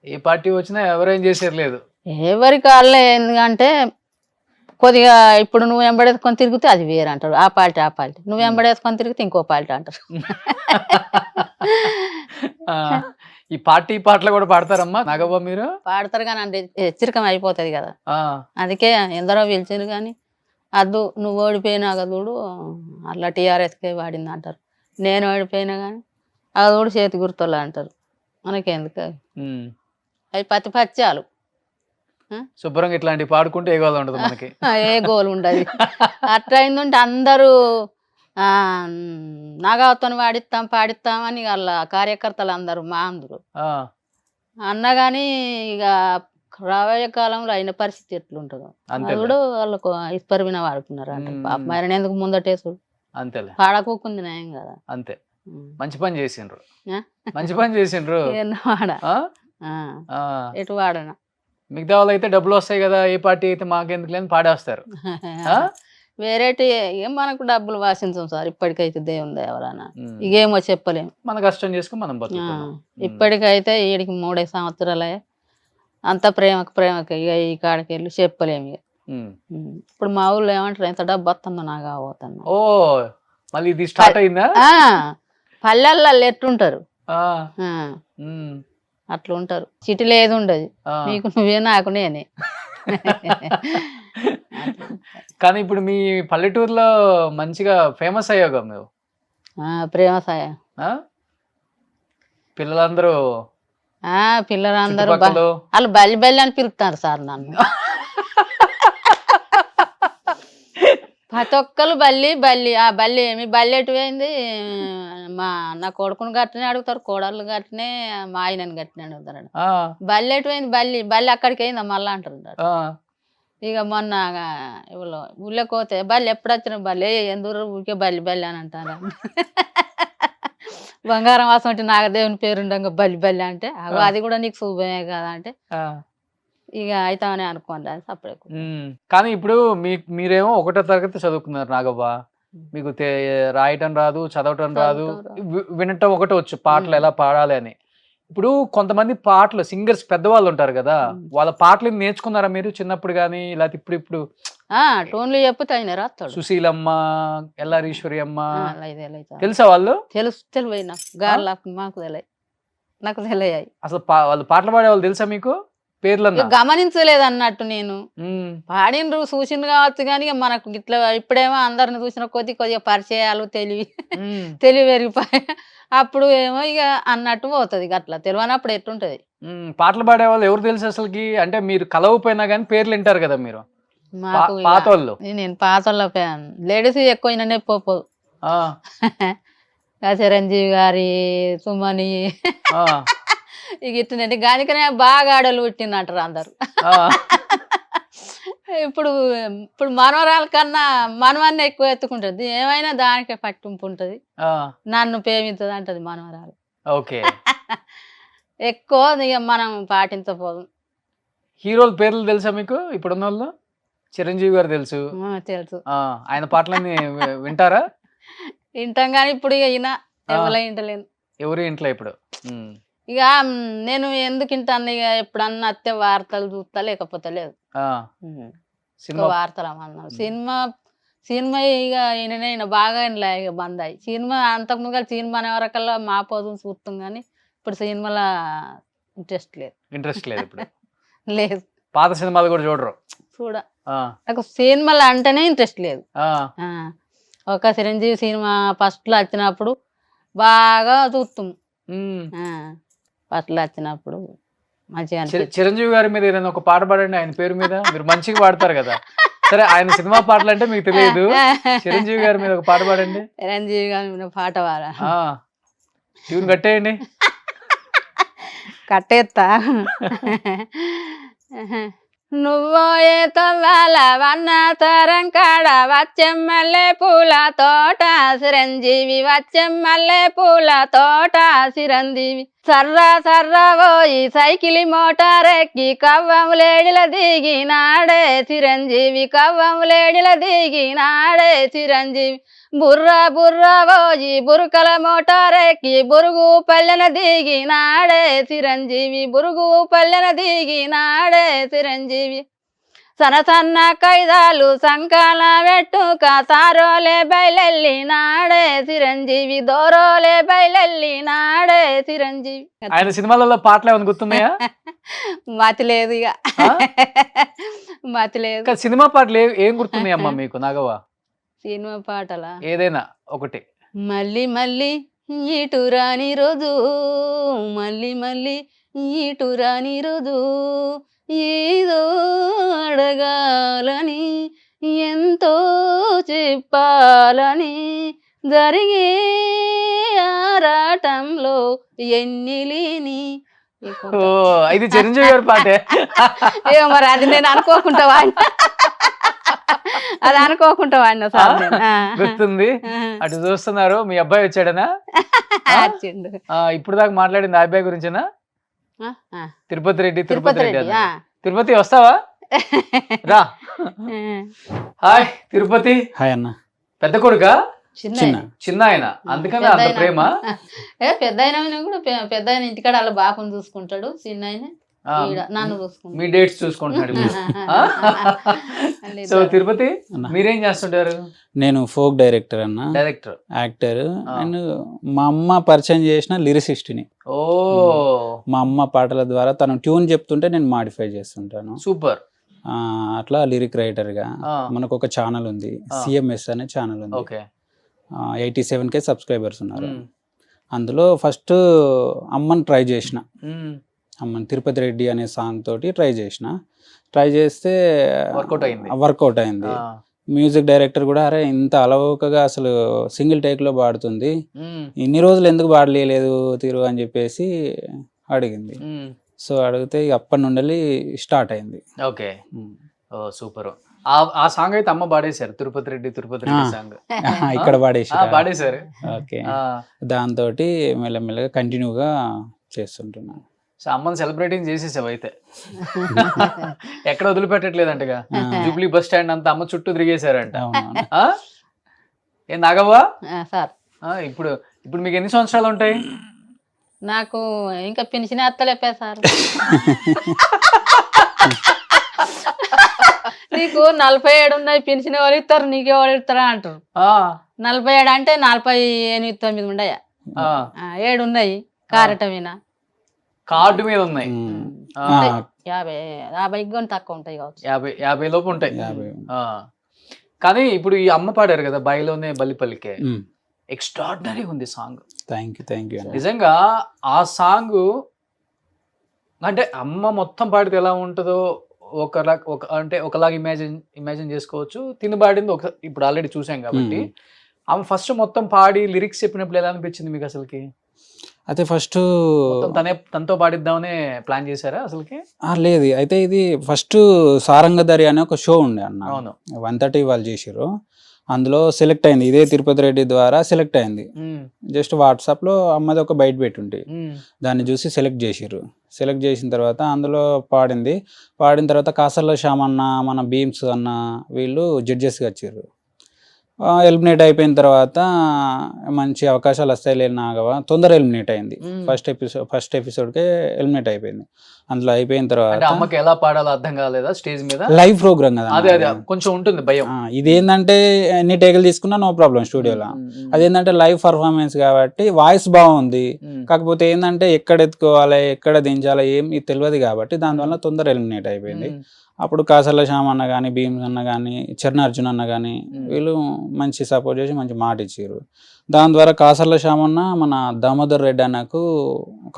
ఏ పార్టీ వచ్చినా ఎవరేం చేసేది లేదు. ఎవరికి వాళ్ళే. ఎందుకంటే కొద్దిగా ఇప్పుడు నువ్వు వెంబడేసుకొని తిరిగితే అది వేరే అంటారు. ఆ పార్టీ నువ్వు వెంబడేసుకొని తిరిగితే ఇంకో పార్టీ అంటారు. ఈ పాటలు కూడా పాడతారమ్మా నాగవ్వ మీరు? పాడతారు కానీ అంటే హెచ్చరికం అయిపోతుంది కదా. అందుకే ఎందరో పిలిచారు కానీ అద్దు నువ్వు ఓడిపోయినా చూడు అట్లా టీఆర్ఎస్కే వాడింది అంటారు. నేను ఓడిపోయినా కానీ చూడు చేతి గుర్తులు అంటారు. మనకెందుకు అవి పచ్చాలు. శుభ్రంగా ఇట్లాంటి పాడుకుంటే ఏ గోల్ ఉండదు మనకి. ఏ గోల్ ఉండదు. అట్లా అయిందంటే అందరూ నాగావతో పాడిస్తామని వాళ్ళ కార్యకర్తలు అందరూ మా అందరూ అన్నగాని ఇక రాబోయే కాలంలో అయిన పరిస్థితి ఎట్లుంటుందో కూడా వాళ్ళకు ఇస్పరిమిన వాడుకున్నారు అంటే మరి ఎందుకు ముందటేసుడు అంతేలే పాడకోకుంది నయం కదా. అంతే. మంచి పని చేసిండ్రు. ఎటు వాడనా మిగతా వాళ్ళు అయితే డబ్బులు వస్తాయి కదా, ఏ పార్టీ అయితే మాకెందుకు లేని పాడేస్తారు. వేరేటి ఏం మనకు డబ్బులు వాసించాం సార్. ఇప్పటికైతే దేవుంది ఎవరన్నా ఇకేమో చెప్పలేము. మన కష్టం చేసుకుని మనం బతుకుతాం. ఇప్పటికైతే 3 సంవత్సరాలే అంత ప్రేమకి ఇక ఈ కాడికి వెళ్ళి చెప్పలేము. ఇక ఇప్పుడు మా ఊళ్ళో ఏమంటారు, ఎంత డబ్బు వస్తుందో నాకు పోతాను. ఓ మళ్ళీ ఇది స్టార్ట్ అయిందా? పల్లెల్లో ఎట్టుంటారు అట్లా ఉంటారు. సిటీలో ఏది ఉండదు. నీకు నువ్వే నాకు నేనే. కానీ ఇప్పుడు మీ పల్లెటూరులో మంచిగా ఫేమస్ అయ్యాగా నువ్వు. ఫేమస్ అయ్యా. పిల్లలందరూ పిల్లలందరూ చుట్టుపక్కల వాళ్ళు బల్లి బల్లి అని పిలుస్తారు సార్ నన్ను. ప్రతి ఒక్కరు బల్లి బల్లి ఆ బల్లి మీ బల్లి ఎటు పోయింది, నా కొడుకుని గట్టినే అడుగుతారు, కోడళ్ళు గట్టినే, మా ఆయనని గట్టినే అడుగుతారు. బల్లి ఎటు పోయింది, బల్లి బల్లి అక్కడికి అయిందా మళ్ళా అంటారు. ఇక మొన్న ఊళ్ళోకి పోతే బల్లి ఎప్పుడు వచ్చిన బల్లి ఎందుకు ఊరికే బల్లి బల్లి అని అంటారు. బంగారం వాసం అంటే నాగదేవుని పేరుండగా బల్లి బల్లి అంటే అది కూడా నీకు శుభమే కదా అంటే ఇక అవుతామని అనుకోండి అప్పుడే. కానీ ఇప్పుడు మీరేమో 1వ తరగతి చదువుకున్నారు నాగవ్వ, మీకు రాయటం రాదు, చదవటం రాదు, వినటం ఒకటి వచ్చు, పాటలు ఎలా పాడాలి అని. ఇప్పుడు కొంతమంది పాటలు సింగర్స్ పెద్దవాళ్ళు ఉంటారు కదా, వాళ్ళ పాటలు నేర్చుకున్నారా మీరు చిన్నప్పుడు కానీ, లేకపోతే ఇప్పుడు టోన్లు చెప్తే ఆయన రాస్తాడు. సుశీలమ్మ, ఎల్లారీశ్వరి అమ్మ తెలుసా వాళ్ళు? తెలివై నాకు మాకు తెలియ, నాకు తెలియాయి. అసలు వాళ్ళు పాటలు పాడే వాళ్ళు తెలుసా మీకు? పేర్లు గమనించలేదు అన్నట్టు, నేను పాడినరు చూసిండ్రు కావచ్చు కానీ మనకు ఇట్లా ఇప్పుడేమో అందరిని చూసిన కొద్దిగా పరిచయాలు తెలివి పెరిగిపోయి అప్పుడు ఏమో ఇక అన్నట్టు పోతుంది. అట్లా తెలియనప్పుడు ఎట్టుంటది. పాటలు పాడే వాళ్ళు ఎవరు తెలుసు అసలుకి? అంటే మీరు కలవపోయినా కానీ పేర్లు వింటారు కదా మీరు. పాతోళ్ళు నేను పాతోళ్ళ లేడీస్ ఎక్కువ అయినా పోదు. చిరంజీవి గారి, సుమని ఇక ఇట్లండి గానికనే బాగా ఆడలు పుట్టిందంటారు అందరు. ఇప్పుడు మనవరాల కన్నా మనవన్నీ ఎక్కువ ఎత్తుకుంటది, ఏమైనా దానికే పట్టింపు ఉంటది, నన్ను ప్రేమించదు అంటది మనవరాలు. ఎక్కువ ఇక మనం పాటించపోదు. హీరోల పేర్లు తెలుసా మీకు ఇప్పుడున్న వాళ్ళు? చిరంజీవి గారు తెలుసు, ఆయన పాటలన్నీ వింటారా? వింటాం కానీ ఇప్పుడు ఇక ఈయన ఎవరు వింటలేను, ఎవరు ఇంట్లో ఇప్పుడు. ఇక నేను ఎందుకు వింటాను, ఇక ఎప్పుడన్నా అత్తే వార్తలు చూస్తా, లేకపోతే లేదు వార్తలు అన్నాను. సినిమా ఇక ఈయన బాగా ఇక బంద్ అయ్యి సినిమా అంతకుముందు సినిమా అనే వరకల్లా మా పోదు చూస్తాం కానీ ఇప్పుడు సినిమాలో ఇంట్రెస్ట్ లేదు ఇప్పుడు. లేదు, పాత సినిమాలు కూడా చూడరు. నాకు సినిమాలు అంటేనే ఇంట్రెస్ట్ లేదు. ఒక చిరంజీవి సినిమా ఫస్ట్ లో వచ్చినప్పుడు బాగా చూస్తాం, ఫస్ట్ లో వచ్చినప్పుడు మంచిగా. చిరంజీవి గారి మీద ఏదైనా ఒక పాట పాడండి, ఆయన పేరు మీద. మీరు మంచిగా పాడతారు కదా. సరే, ఆయన సినిమా పాటలు అంటే మీకు తెలియదు, చిరంజీవి గారి మీద ఒక పాట పాడండి. చిరంజీవి గారి మీద పాట పాడా, ట్యూన్ కట్టేయండి. కట్టేస్తా. నువ్వో ఏ తవ్వాల వన్న తరం కాడ వచ్చెమ్మల్లే పూల తోట చిరంజీవి, వచ్చెమ్మల్లే పూల తోట చిరంజీవి. సర్రా పోయి సైకిలి మోటారెక్కి కవ్వములేడిల దిగినాడే చిరంజీవి, కవ్వములేడిల దిగినాడే చిరంజీవి. బుర్రా పోయి బురుకల మోటారెక్కి బురుగు పల్లెన దిగినాడే చిరంజీవి, బురుగు పల్లెన దిగినాడే చిరంజీవి. సన్న కైదాలు సంకాల పెట్టుక సారోలే బయలెల్లినాడే చిరంజీవి, దోరోలే బయలెల్లినాడే చిరంజీవి. ఆయన సినిమాలలో పాటలు ఏమైనా గుర్తున్నాయా? మతి లేదు, ఇక మతి లేదు. సినిమా పాటలు ఏం గుర్తున్నాయమ్మా మీకు నాగవ్వ? సినిమా పాటలా ఏదైనా ఒకటి. మళ్ళీ మళ్ళీ ఇటు రాని రోజు, మళ్ళీ ఇటు రాని రోజు, ఏదో అడగాలని ఎంతో చెప్పాలని జరిగే ఆరాటంలో ఎన్నిలేని. ఇది చిరంజీవి గారి పాటే. ఏమో మరి అది నేను అనుకోకుండా వాడినా, అది అనుకోకుండా వాడినా సార్. గుర్తుంది. అటు చూస్తున్నారు, మీ అబ్బాయి వచ్చాడనా? ఇప్పుడు దాకా మాట్లాడింది ఆ అబ్బాయి గురించేనా? తిరుపతి రెడ్డి. తిరుపతి వస్తావా? రా. హాయ్ తిరుపతి. హాయ్ అన్న. పెద్ద కొడుకా? చిన్న ఆయన, అందుకని అంత ప్రేమ. పెద్ద ఆయన కూడా పెద్ద ఆయన ఇంటికాడ వాళ్ళ బాపుని చూసుకుంటాడు, చిన్న ఆయన నన్ను చూసుకుంటాడు. మీ డేట్స్ చూసుకుంటున్నాడు. సో తిరుపతి మీరేం చేస్తుంటారు? నేను ఫోక్ డైరెక్టర్ అన్న, డైరెక్టర్, యాక్టర్. అండ్ మా అమ్మ పరిచయం చేసిన లిరిసిస్ట్ని. మా అమ్మ పాటల ద్వారా తను ట్యూన్ చెప్తుంటే నేను మాడిఫై చేస్తుంటాను. సూపర్. అట్లా లిరిక్ రైటర్ గా మనకు ఒక ఛానల్ ఉంది, సిఎంఎస్ అనే ఛానల్ ఉంది. 87K సబ్స్క్రైబర్స్ ఉన్నారు. అందులో ఫస్ట్ అమ్మని ట్రై చేసిన, మన తిరుపతి రెడ్డి అనే సాంగ్ తోటి ట్రై చేస్తే Workout అయింది. వర్కౌట్ అయింది. మ్యూజిక్ డైరెక్టర్ కూడా అరే ఇంత అలవోకగా అసలు సింగిల్ టేక్లో పాడుతుంది, ఇన్ని రోజులు ఎందుకు పాడలేదు తీరు అని చెప్పేసి అడిగింది. సో అడిగితే ఇక అప్పటి నుండి స్టార్ట్ అయింది. ఓకే, ఓ సూపర్. ఆ సాంగ్ అయితే అమ్మ పాడేశారు, తిరుపతి రెడ్డి సాంగ్ ఇక్కడ పాడేశారు. ఓకే, దాంతో మెల్లమెల్లగా కంటిన్యూగా చేస్తుంటున్నాను. సో అమ్మని సెలబ్రేటింగ్ చేసేసావు అయితే. ఎక్కడ వదిలిపెట్టట్లేదంటగా, జూబ్లీ బస్ స్టాండ్ అంతా అమ్మ చుట్టూ తిరిగేశారంట. ఏం నాగవ్వా సార్ ఇప్పుడు మీకు ఎన్ని సంవత్సరాలు ఉంటాయి? నాకు ఇంకా పెన్షన్ ఎత్తలేపే సార్. నీకు 47 ఉన్నాయి, పెన్షన్ ఎవరు ఇస్తారు, నీకు ఎవరు ఇస్తారా అంటారు. 47 అంటే 48, 9 ఉండయా, 7 ఉన్నాయి కార్డు మీద ఉన్నాయి. 50 తక్కువ ఉంటాయి కావచ్చు, 50 లోపు ఉంటాయి. కానీ ఇప్పుడు ఈ అమ్మ పాడారు కదా బాయిలోనే బల్లిపల్లికే, ఎక్స్ట్రాడినరీ ఉంది సాంగ్. Thank you. నిజంగా ఆ సాంగ్ అంటే అమ్మ మొత్తం పాడితే ఎలా ఉంటుందో ఒకలాగా ఇమాజిన్ చేసుకోవచ్చు. తిని పాడింది ఇప్పుడు ఆల్రెడీ చూసాం కాబట్టి, ఆమె ఫస్ట్ మొత్తం పాడి లిరిక్స్ చెప్పినప్పుడు ఎలా అనిపించింది మీకు అసలుకి? అయితే ఫస్ట్ తనతో పాడిద్దామనే ప్లాన్ చేశారా అసలుకి? లేదు, అయితే ఇది ఫస్ట్ సారంగధరి అనే ఒక షో ఉండే అన్న, అవును 1:30 వాళ్ళు చేసిర్రు. అందులో సెలెక్ట్ అయింది, ఇదే తిరుపతి రెడ్డి ద్వారా సెలెక్ట్ అయింది. జస్ట్ వాట్సాప్లో అమ్మది ఒక బయట పెట్టుంటే దాన్ని చూసి సెలెక్ట్ చేసిన తర్వాత అందులో పాడిన తర్వాత కాసర్ల శ్యామ్ అన్న, మన భీమ్స్ అన్న వీళ్ళు జడ్జెస్గా వచ్చారు. ఎలిమినేట్ అయిపోయిన తర్వాత మంచి అవకాశాలు వస్తాయి లేని నాగవా తొందర ఎలిమినేట్ అయింది. ఫస్ట్ ఎపిసోడ్కే ఎలిమినేట్ అయిపోయింది. అందులో అయిపోయిన తర్వాత అమ్మకి ఎలా పాడాలో అర్థం కాలేదా స్టేజ్ మీద? లైవ్ ప్రోగ్రామ్ కదా, అదే కొంచెం ఉంటుంది భయం. ఇదేంటంటే ఎన్ని టేకులు తీసుకున్నా నో ప్రాబ్లం స్టూడియోలో. అదేంటంటే లైవ్ పర్ఫార్మెన్స్ కాబట్టి వాయిస్ బాగుంది, కాకపోతే ఏంటంటే ఎక్కడ ఎత్తుకోవాలి ఎక్కడ దించాలి ఏమి తెలియదు కాబట్టి దానివల్ల తొందర ఎలిమినేట్ అయిపోయింది. అప్పుడు కాసర్ల శ్యామ్ అన్న కానీ, భీమ్స్ అన్న కానీ, చరణార్జున్ అన్న కానీ వీళ్ళు మంచి సపోర్ట్ చేసి మంచి మాట ఇచ్చారు. దాని ద్వారా కాసర్ల శ్యామ్ అన్న మన దామోదర్ రెడ్డి అన్నకు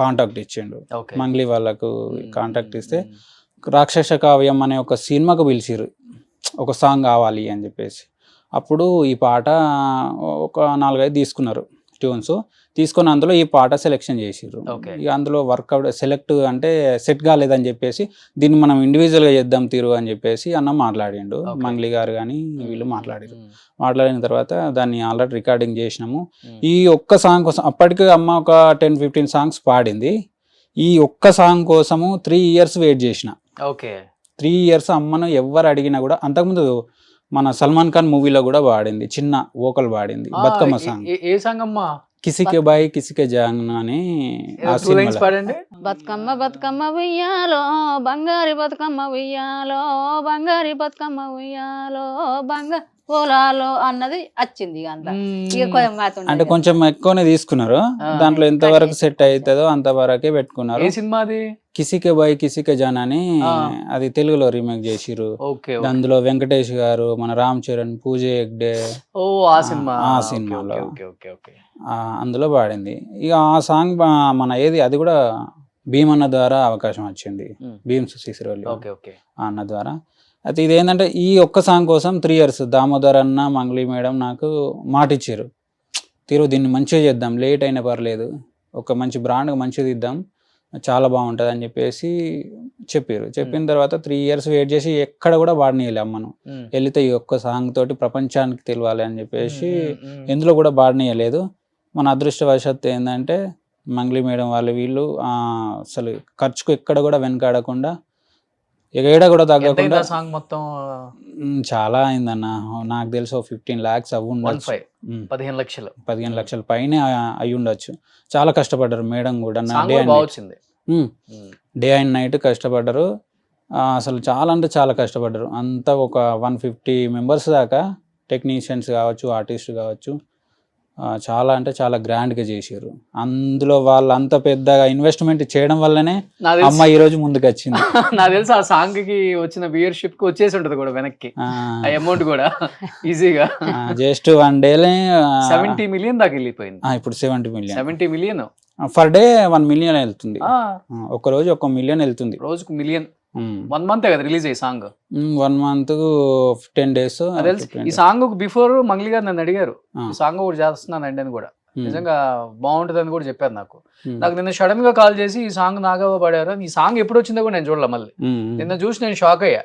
కాంటాక్ట్ ఇచ్చిండు. మంగ్లీ వాళ్ళకు కాంటాక్ట్ ఇస్తే రాక్షస కావ్యం అనే ఒక సినిమాకు పిలిచిరు, ఒక సాంగ్ కావాలి అని చెప్పేసి. అప్పుడు ఈ పాట ఒక 4-5 తీసుకున్నారు ట్యూన్స్, తీసుకొని అందులో ఈ పాట సెలెక్షన్ చేసిర్రు. ఇక అందులో వర్కౌట్ సెట్ కాలేదని చెప్పేసి దీన్ని మనం ఇండివిజువల్గా చేద్దాం తీరు అని చెప్పేసి అన్న మాట్లాడిండు. మంగ్లీ గారు కానీ వీళ్ళు మాట్లాడిన తర్వాత దాన్ని ఆల్రెడీ రికార్డింగ్ చేసినాము. ఈ ఒక్క సాంగ్ కోసం అప్పటికి అమ్మ ఒక 10-15 సాంగ్స్ పాడింది. ఈ ఒక్క సాంగ్ కోసము 3 years వెయిట్ చేసిన. 3 years అమ్మను ఎవరు అడిగినా కూడా, అంతకుముందు మన సల్మాన్ ఖాన్ మూవీలో కూడా పాడింది, చిన్న వోకల్ పాడింది బతుకమ్మ సాంగ్. ఏ సాంగ్ అమ్మా? కిసికే బాయ్ కిసికే జాన్ అని ఆ సినిమాలో. బతుకమ్మ బతుకమ్మ ఉయ్యాలో బంగారి బతుకమ్మ ఉయ్యాలో బంగారి బతుకమ్మ ఉయ్యాలో బంగారు పొలాలో అన్నది వచ్చింది. అంటే కొంచెం ఎక్కువనే తీసుకున్నారు, దాంట్లో ఎంత వరకు సెట్ అవుతుందో అంతవరకే పెట్టుకున్నారు. కిసికే బాయ్ కిసికే జాన్ అని అది తెలుగులో రీమేక్ చేసిరు. అందులో వెంకటేష్ గారు, మన రామ్ చరణ్, పూజ హెగ్డే ఆ సినిమాలో అందులో పాడింది. ఇక ఆ సాంగ్ మన అది కూడా భీమన్న ద్వారా అవకాశం వచ్చింది, భీమ్స్ సిసిరోలి అన్న ద్వారా. అయితే ఇదేంటంటే ఈ ఒక్క సాంగ్ కోసం 3 years దామోదర్ అన్న, మంగ్లీ మేడం నాకు మాట ఇచ్చారు, తీరు దీన్ని మంచిగా చేద్దాం, లేట్ అయినా పర్లేదు, ఒక మంచి బ్రాండ్ మంచిది ఇద్దాం, చాలా బాగుంటుంది అని చెప్పేసి చెప్పారు. చెప్పిన తర్వాత 3 years వెయిట్ చేసి ఎక్కడ కూడా పాడనీయాలి అమ్మను. వెళితే ఈ ఒక్క సాంగ్ తోటి ప్రపంచానికి తెలియాలి అని చెప్పేసి ఎందులో కూడా పాడనీయలేదు. మన అదృష్టవశాత్తు ఏంటంటే మంగ్లీ మేడం వాళ్ళు వీళ్ళు అసలు ఖర్చుకు ఎక్కడ కూడా వెనకాడకుండా, ఏడ కూడా తగ్గకుండా సాంగ్ మొత్తం చాలా అయిందన్న. నాకు తెలిసి 15 lakhs అవి ఉండొచ్చు, 15 లక్షల పైన అయి ఉండొచ్చు. చాలా కష్టపడ్డారు మేడం కూడా, డే అండ్ నైట్ కష్టపడ్డారు. అసలు చాలా అంటే చాలా కష్టపడ్డారు. అంతా ఒక 150 members దాకా టెక్నీషియన్స్ కావచ్చు, ఆర్టిస్ట్ కావచ్చు, చాలా అంటే చాలా గ్రాండ్గా చేసారు. అందులో వాళ్ళు అంత పెద్దగా ఇన్వెస్ట్మెంట్ చేయడం వల్లనే అమ్మ ఈ రోజు ముందుకు వచ్చింది. నాకు తెలుసు ఆ సాంగ్ కి వచ్చిన వ్యూయర్షిప్ కి వచ్చేసి ఉంటది కూడా వెనక్కి అమౌంట్ కూడా ఈజీగా. జస్ట్ 1 day 70 million దాకా వెళ్ళిపోయింది. ఇప్పుడు 70 million ఫర్ డే 1 మిలియన్ వెళ్తుంది. ఒక రోజు 1 మిలియన్ వెళ్తుంది. రోజుకు మిలియన్. 1 మంత్ కదా రిలీజ్ అయ్యి సాంగ్. 1 month 10 days. ఈ సాంగ్ బిఫోర్ మంగ్లీ గారు నన్ను అడిగారు ఈ సాంగ్ ఒకటి చేస్తున్నానండి అని కూడా. నిజంగా బాగుంటది అని కూడా చెప్పారు నాకు. నాకు నిన్న సడన్ గా కాల్ చేసి ఈ సాంగ్ నాగవ్వ పాడారు. ఈ సాంగ్ ఎప్పుడు వచ్చిందో కూడా నేను చూడలే. మళ్ళీ నిన్న చూసి నేను షాక్ అయ్యా.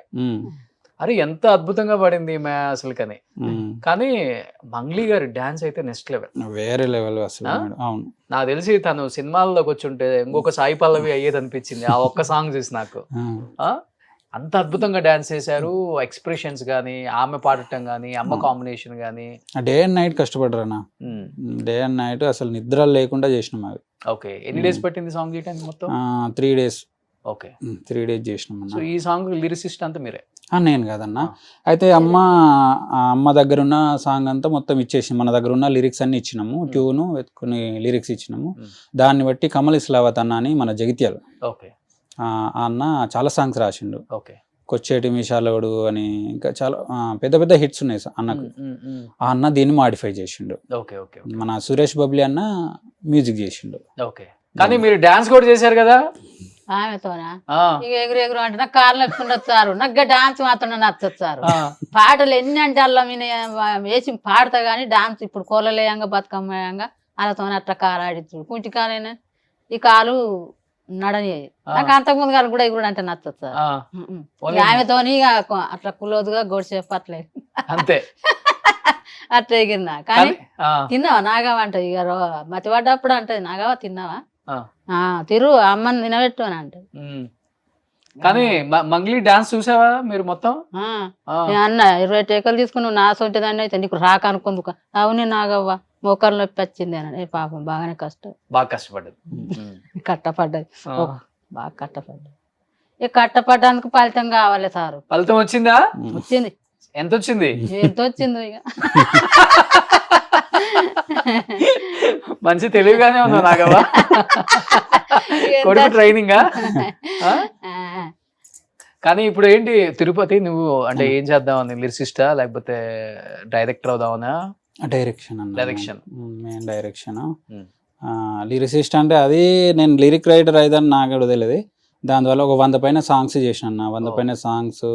అరే ఎంత అద్భుతంగా పడింది అసలు కానీ మంగ్లీ గారి డాన్స్ అయితే నెక్స్ట్ లెవెల్, వేరే లెవెల్ అసలు. అవును, నాకు తెలిసి తను సినిమాల్లోకి వచ్చి ఉంటే ఇంకొక సాయి పల్లవి అయ్యేది అనిపించింది ఆ ఒక్క సాంగ్ చూసి నాకు. అంత అద్భుతంగా డాన్స్ చేశారు. ఎక్స్ప్రెషన్స్ గానీ, ఆమె పాడటం గానీ, అమ్మ కాంబినేషన్ గానీ. డే అండ్ నైట్ కష్టపడ్డారన్నా. డే అండ్ నైట్ అసలు నిద్ర లేకుండా చేసినాం అవి. ఓకే, ఎన్ని డేస్ పట్టింది సాంగ్ చేయడానికి మొత్తం? 3 days. ఓకే, 3 days చేసినాం. సో ఈ సాంగ్ లిరిసిస్ట్ అంతా మీరే? నేను కాదన్నా. అయితే అమ్మ దగ్గర ఉన్న సాంగ్ అంతా మొత్తం ఇచ్చేసి మన దగ్గర ఉన్న లిరిక్స్ అన్ని ఇచ్చినాము. ట్యూను కొన్ని లిరిక్స్ ఇచ్చినాము. దాన్ని బట్టి కమల్ ఇస్లావత్ అన్న అని మన జగిత్యాల అన్న చాలా సాంగ్స్ రాసిండు. కొచ్చేటి మిషాలవుడు అని ఇంకా చాలా పెద్ద పెద్ద హిట్స్ ఉన్నాయి అన్నకు. ఆ అన్న దీన్ని మాడిఫై చేసిండు. మన సురేష్ బబ్లీ అన్న మ్యూజిక్ చేసిండు. కానీ మీరు డాన్స్ కూడా చేశారు కదా ఆమెతోనా? ఇక ఎగురు ఎగురు అంటే నాకు కార్లు ఎప్పుడు వచ్చారు. నాకు డాన్స్ మాత్రం నచ్చొచ్చారు. పాటలు ఎన్ని అంటే అలా వేసి పాడతా గానీ డాన్స్ ఇప్పుడు కోలలేయంగా బతుకమ్మయంగా వాళ్ళతో అట్లా కాలు ఆడిచ్చు. కుంటి కాలైనా ఈ కాలు నడని. నాకు అంతకుముందు కాలు కూడా ఎగురు అంటే నచ్చొచ్చారు. ఆమెతోని అట్లా క్లోజ్గా గొడిసేపు అట్లే అంతే అట్లా ఎగిరినా. కానీ తిన్నావా నాగవ అంటే ఇక మతి పడ్డప్పుడు అంటే నాగవ తిన్నావా తిరు అమ్మని తినబెట్టు అని అంటే. కానీ మంగ్లీ డాన్స్ చూసావా మీరు మొత్తం? అన్న 20 టేకలు తీసుకుని నా సొంటిదాన్ని అయితే నీకు రాక అనుకుందుకు. అవునే నాగవ్వ మోకాలు నొప్పి వచ్చింది అని. పాపం బాగానే బాగా కష్టపడ్డది. కట్టపడ్డది, బాగా కట్టపడ్డది. ఇక కట్టపడ్డానికి ఫలితం కావాలి సారు. ఫలితం వచ్చిందా? వచ్చింది. ఎంత వచ్చింది? ఎంత వచ్చిందో ఇక మంచి తెలివిగానే ఉందా నాగవ్వ? కొడుకు ట్రైనింగ్. కానీ ఇప్పుడు ఏంటి తిరుపతి నువ్వు అంటే ఏం చేద్దామని? లిరిసిస్టా లేకపోతే డైరెక్టర్ అవుదామనా? Direction main direction. లిరిసిస్ట్ అంటే అది నేను లిరిక్ రైటర్ అయిదని నాకు కూడా తెలియదు. దానివల్ల ఒక 100 పైన సాంగ్స్ చేసిన 100 పైన సాంగ్స్,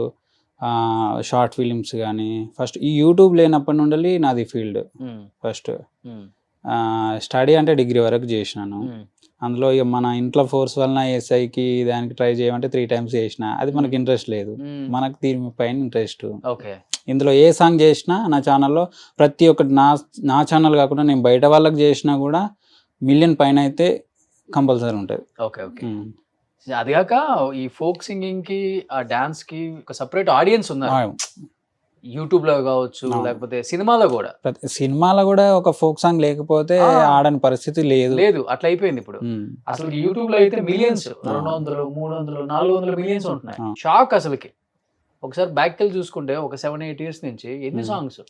షార్ట్ ఫిలిమ్స్ కానీ. ఫస్ట్ ఈ యూట్యూబ్ లేనప్పటి నుండి నాది ఫీల్డ్. ఫస్ట్ స్టడీ అంటే డిగ్రీ వరకు చేసినాను. అందులో ఇక మన ఇంట్లో ఫోర్స్ వలన ఎస్ఐకి దానికి ట్రై చేయమంటే 3 times చేసిన. అది మనకి ఇంట్రెస్ట్ లేదు, మనకు దీని పైన ఇంట్రెస్ట్. ఇందులో ఏ సాంగ్ చేసినా నా ఛానల్లో ప్రతి ఒక్కటి నా ఛానల్ కాకుండా నేను బయట వాళ్ళకి చేసినా కూడా 1 million పైన అయితే కంపల్సరీ ఉంటుంది. అది కాక ఈ ఫోక్ సింగింగ్ కి ఆ డాన్స్ కి ఒక సెపరేట్ ఆడియన్స్ ఉన్నారు. యూట్యూబ్ లో కావచ్చు లేకపోతే సినిమాలో కూడా. సినిమాలో కూడా ఒక ఫోక్ సాంగ్ లేకపోతే ఆడని పరిస్థితి లేదు. అట్లా అయిపోయింది ఇప్పుడు. అసలు యూట్యూబ్ లో అయితే మిలియన్స్, 200, 300, 400 మిలియన్స్ ఉంటున్నాయి. షాక్ అసలుకి. ఒకసారి బ్యాక్ వెళ్ళి చూసుకుంటే ఒక 7-8 years నుంచి ఎన్ని సాంగ్స్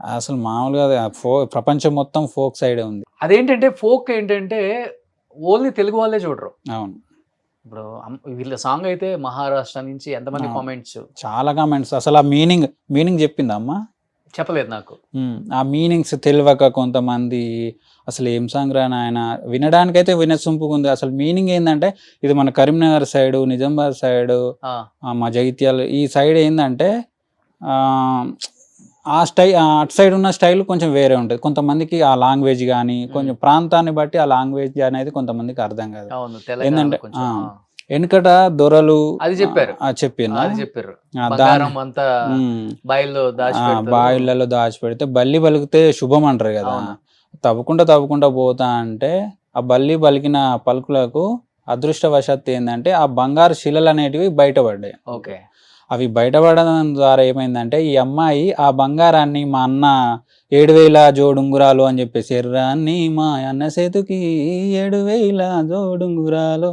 అసలు మామూలుగా ప్రపంచం మొత్తం ఫోక్ సైడ్ ఉంది. అదేంటంటే ఫోక్ ఏంటంటే ఓన్లీ తెలుగు వాళ్ళే చూడరు. అవును, ఇప్పుడు వీళ్ళ సాంగ్ అయితే మహారాష్ట్ర నుంచి ఎంతమంది కామెంట్స్, చాలా కామెంట్స్. అసలు ఆ మీనింగ్ చెప్పిందా అమ్మ? చెప్పలేదు నాకు. ఆ మీనింగ్స్ తెలియక కొంతమంది అసలు ఏం సాంగ్ రా నాయన, వినడానికైతే వినసొంపుగా ఉంది. అసలు మీనింగ్ ఏంటంటే ఇది మన కరీంనగర్ సైడ్, నిజామాబాద్ సైడ్, మా జగిత్యాల ఈ సైడ్ ఏంటంటే ఆ అటు సైడ్ ఉన్న స్టైల్ కొంచెం వేరే ఉంటుంది. కొంతమందికి ఆ లాంగ్వేజ్ కానీ కొంచెం ప్రాంతాన్ని బట్టి ఆ లాంగ్వేజ్ అనేది కొంతమందికి అర్థం కాదు. ఏంటంటే వెనుకట దొరలు అది చెప్పారు, బాయిలలో దాచిపెడితే బల్లి పలికితే శుభం అంటారు కదా. తవ్వుకుంటా పోతా అంటే ఆ బల్లి పలికిన పలుకులకు అదృష్టవశాత్తు ఏంటంటే ఆ బంగారు శిలలు అనేటివి బయటపడ్డాయి. అవి బయటపడడం ద్వారా ఏమైందంటే ఈ అమ్మాయి ఆ బంగారాన్ని మా అన్న 7,000 జోడుంగురాలు అని చెప్పేసి, ఎర్రాన్ని మా అన్న సేతుకి 7,000 జోడుంగురాలు,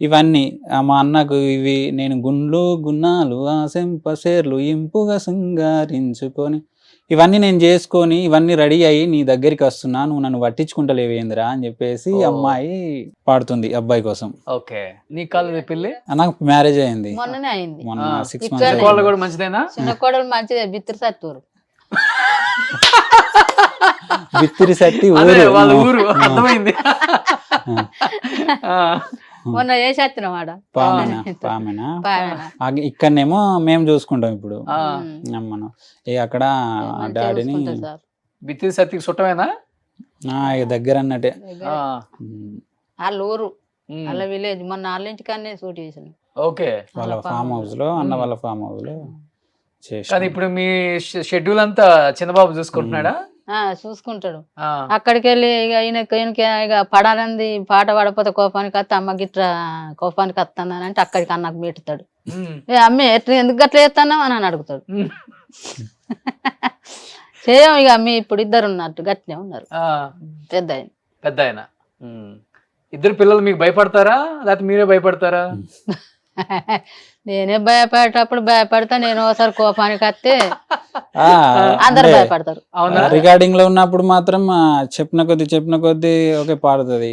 ఇవన్నీ మా అన్నకు ఇవి నేను గుండ్లు గున్నాలు ఆ సెంపసేర్లు ఇంపుగా శృంగారించుకొని ఇవన్నీ నేను చేసుకొని ఇవన్నీ రెడీ అయ్యి నీ దగ్గరికి వస్తున్నా, నువ్వు నన్ను పట్టించుకుంటలేవేందిరా అని చెప్పేసి అమ్మాయి పాడుతుంది అబ్బాయి కోసం. నాకు మ్యారేజ్ అయింది మొన్న 6 months. మంచిదేనా? చిన్న కోడలు మంచిదే, బిత్తిరి సత్తూరు. బిత్తిరి సత్తి ఊరు. అర్థమైంది. మొన్న వేసి వచ్చిన వాడ పామెనా ఇక్కడనేమో మేము చూసుకుంటాం ఇప్పుడు మనం అక్కడ డాడీని సార్ బిత్తి సత్తికి చుట్టమేనా ఇక దగ్గర అన్నట్టే. వాళ్ళ ఊరు వాళ్ళ విలేజ్ మొన్న వాళ్ళ ఇంటికన్నా షూట్ చేసిన. ఓకే, వాళ్ళ ఫామ్ హౌస్ లో అన్న వాళ్ళ ఫామ్ హౌస్ లో చేసి. కానీ ఇప్పుడు మీ షెడ్యూల్ అంతా చిన్నబాబు చూసుకుంటున్నాడా? చూసుకుంటాడు. అక్కడికి వెళ్ళి ఇక ఈయనకి ఇక పడాలంది పాట పడపోతే కోపానికి వస్తే అమ్మ గిట్ర కోపానికి వస్తాను అంటే అక్కడికి అన్నకు మెట్టుతాడు. అమ్మే ఎట్లా ఎందుకు గట్లా చేస్తాను అని అడుగుతాడు. చేయం ఇక అమ్మ ఇప్పుడు ఇద్దరు ఉన్నట్టు గట్టినే ఉన్నారు. పెద్ద ఆయన ఇద్దరు పిల్లలు మీకు భయపడతారా లేకపోతే మీరే భయపడతారా? నేనే భయపడేటప్పుడు భయపడతా, నేను ఒకసారి కోపానికి వస్తే అందరు భయపడతారు. రికార్డింగ్ లో ఉన్నప్పుడు మాత్రం చెప్పిన కొద్ది ఓకే పాడుతుంది.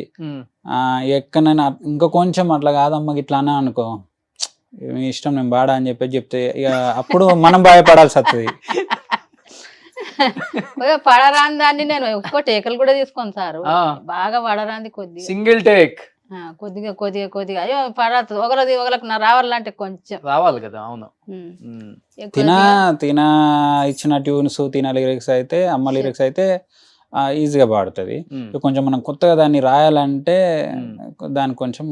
ఎక్కడైనా ఇంకా కొంచెం అట్లా కాదమ్మకి ఇట్లా అన్నా అనుకో, మీ ఇష్టం నేను పాడా అని చెప్తే ఇక అప్పుడు మనం భయపడాల్సి వస్తుంది. పడరాని దాన్ని నేను ఎక్కువ టేకలు కూడా తీసుకోను సార్, బాగా పడరాంది కొద్దిగా సింగిల్ టేక్ కొద్దిగా అయ్యో పడదు ఒకరికి నా రావాలంటే కొంచెం రావాలి కదా. అవును, తిన ఇచ్చిన ట్యూన్స్ తిన లిరిక్స్ అయితే అమ్మ లిరిక్స్ అయితే ఈజీగా పాడుతుంది. కొంచెం మనం కొత్తగా దాన్ని రాయాలంటే దానికి కొంచెం